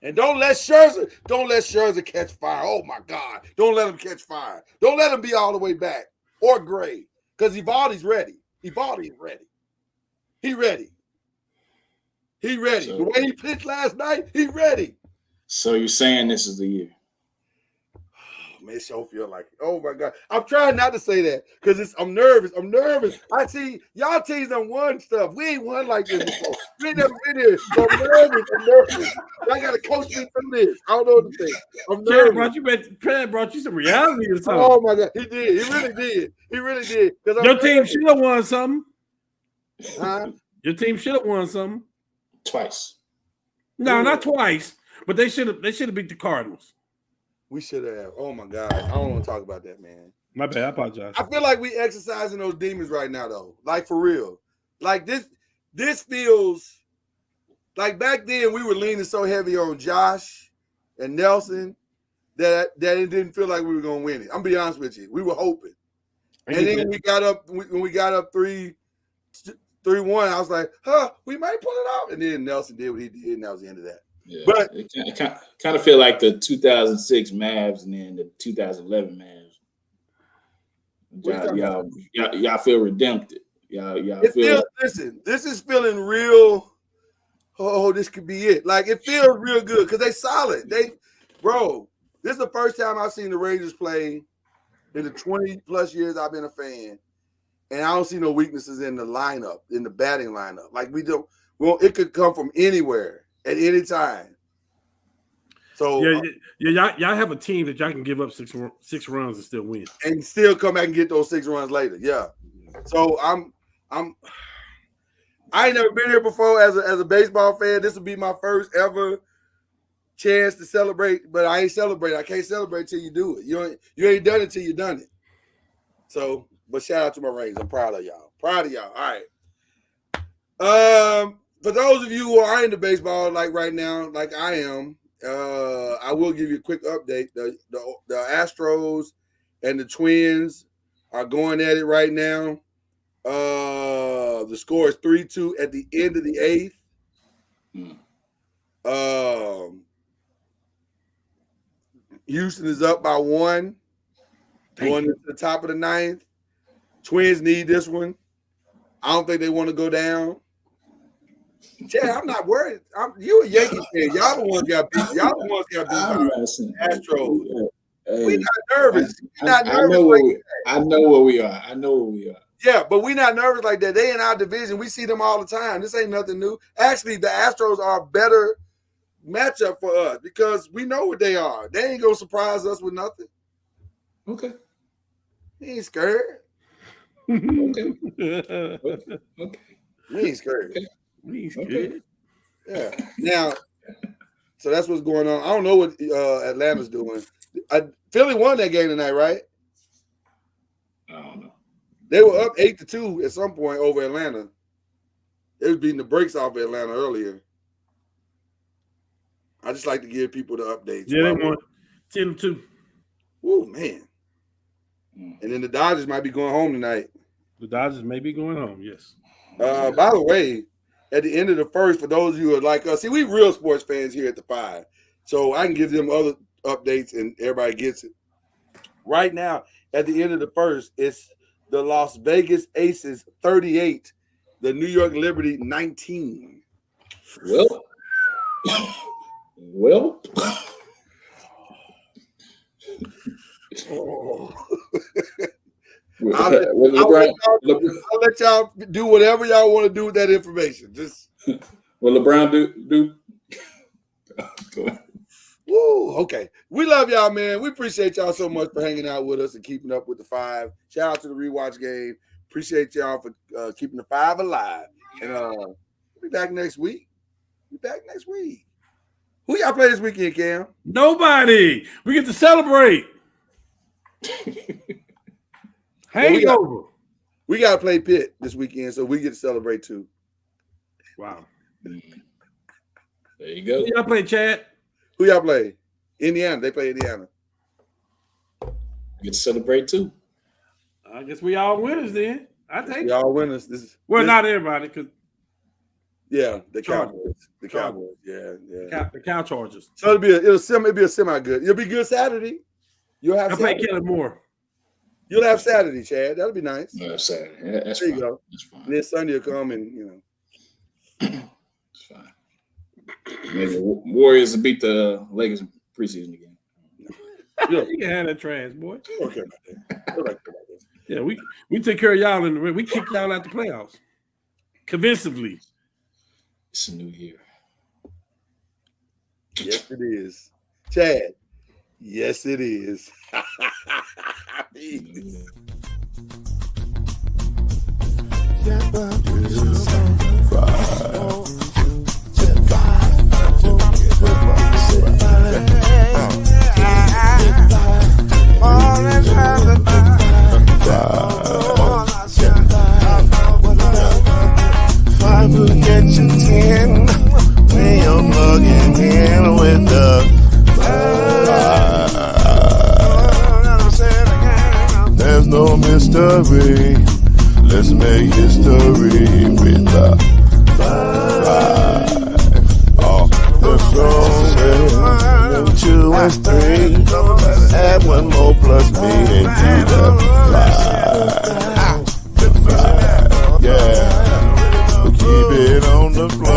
And don't let Scherzer catch fire. Oh my God. Don't let him catch fire. Don't let him be all the way back or Gray. Because Evaldi's ready. Evaldi is ready. He ready. So, the way he pitched last night, he ready. So you're saying this is the year? Man, it sure feel like it. Oh my God. I'm trying not to say that because I'm nervous. I see y'all teams done won stuff. We ain't won like this before. We ain't never been here. So I'm nervous. I gotta coach me through this. I don't know what to think. I'm nervous. Chad brought you some reality or something. Oh my God. He did. He really did. Your team should have won something. Huh? Your team should have won something. Twice. No, not twice. But they should have beat the Cardinals. We should have. Oh my God. I don't want to talk about that, man. My bad. I apologize. I feel like we exercising those demons right now, though. Like for real. Like this feels like back then we were leaning so heavy on Josh and Nelson that it didn't feel like we were gonna win it. I'm gonna be honest with you. We were hoping. And then when we got up 3-1, I was like, we might pull it off. And then Nelson did what he did, and that was the end of that. Yeah, but it kind of feel like the 2006 Mavs and then the 2011 Mavs. Y'all feel redempted. Y'all feel. Listen, this is feeling real. Oh, this could be it. Like it feels real good because they solid. This is the first time I've seen the Rangers play in the 20 plus years I've been a fan, and I don't see no weaknesses in the lineup, in the batting lineup. Like we don't. Well, it could come from anywhere. At any time. So y'all have a team that y'all can give up six runs and still win, and still come back and get those 6 runs later. Yeah. So I ain't never been here before as a baseball fan. This will be my first ever chance to celebrate, but I ain't celebrating. I can't celebrate till you do it. You ain't done it till you done it. So, but shout out to my Rays. I'm proud of y'all. All right. For those of you who are into baseball, like right now, like I am, I will give you a quick update. The Astros and the Twins are going at it right now. The score is 3-2 at the end of the 8th. Houston is up by 1 going into the top of the 9th. Twins need this one. I don't think they want to go down. Chad, I'm not worried. You a Yankee fan. Y'all the ones got beat. Y'all the ones got beat by Astros. We not nervous. I know where we are. Yeah, but we not nervous like that. They in our division. We see them all the time. This ain't nothing new. Actually, the Astros are a better matchup for us because we know what they are. They ain't gonna surprise us with nothing. Okay. We ain't scared. Okay. We ain't scared. Okay. We ain't scared. Yeah. Now, so that's what's going on. I don't know what Atlanta's doing. Philly won that game tonight, right? I don't know. They were up 8-2 at some point over Atlanta. They was beating the brakes off of Atlanta earlier. I just like to give people the updates. Yeah, they won 10-2. Ooh, man. And then the Dodgers might be going home tonight. The Dodgers may be going home, yes. By the way, at the end of the first, for those of you who are like us, see, we real sports fans here at the 5. So I can give them other updates and everybody gets it. Right now, at the end of the first, it's the Las Vegas Aces 38, the New York Liberty 19. Well. Oh. I'll let y'all do whatever y'all want to do with that information. Just will LeBron do? Go ahead. Woo, okay. We love y'all, man. We appreciate y'all so much for hanging out with us and keeping up with the 5. Shout out to the rewatch game. Appreciate y'all for keeping the 5 alive. And we'll be back next week. Who y'all play this weekend, Cam? Nobody. We get to celebrate. Hangover. We got to play Pitt this weekend, so we get to celebrate too. Wow. There you go. Who y'all play, Chad? Who y'all play? Indiana. They play Indiana. You get to celebrate too. I guess we all winners then. I take y'all winners. Not everybody, because the Cowboys. The Cowboys. Yeah. The Cow Chargers. So it'll be a semi good. It'll be good Saturday. You'll have. I play Kellen Moore. You'll have Saturday, Chad. That'll be nice. Saturday. Yeah, that's there fine. You go. That's fine. And then Sunday will come and It's fine. Maybe Warriors will beat the Lakers in preseason again. You can have that trash, boy. Okay. Yeah, we take care of y'all we kick y'all out the playoffs. Convincingly. It's a new year. Yes, it is. Chad. Yes, it is. Peace. Get you 10 when you're plugging in with the there's no mystery. Let's make history with the 5. Off the show, 2 and 3. Add 1 more plus me into the 5. Yeah. Keep it on the floor.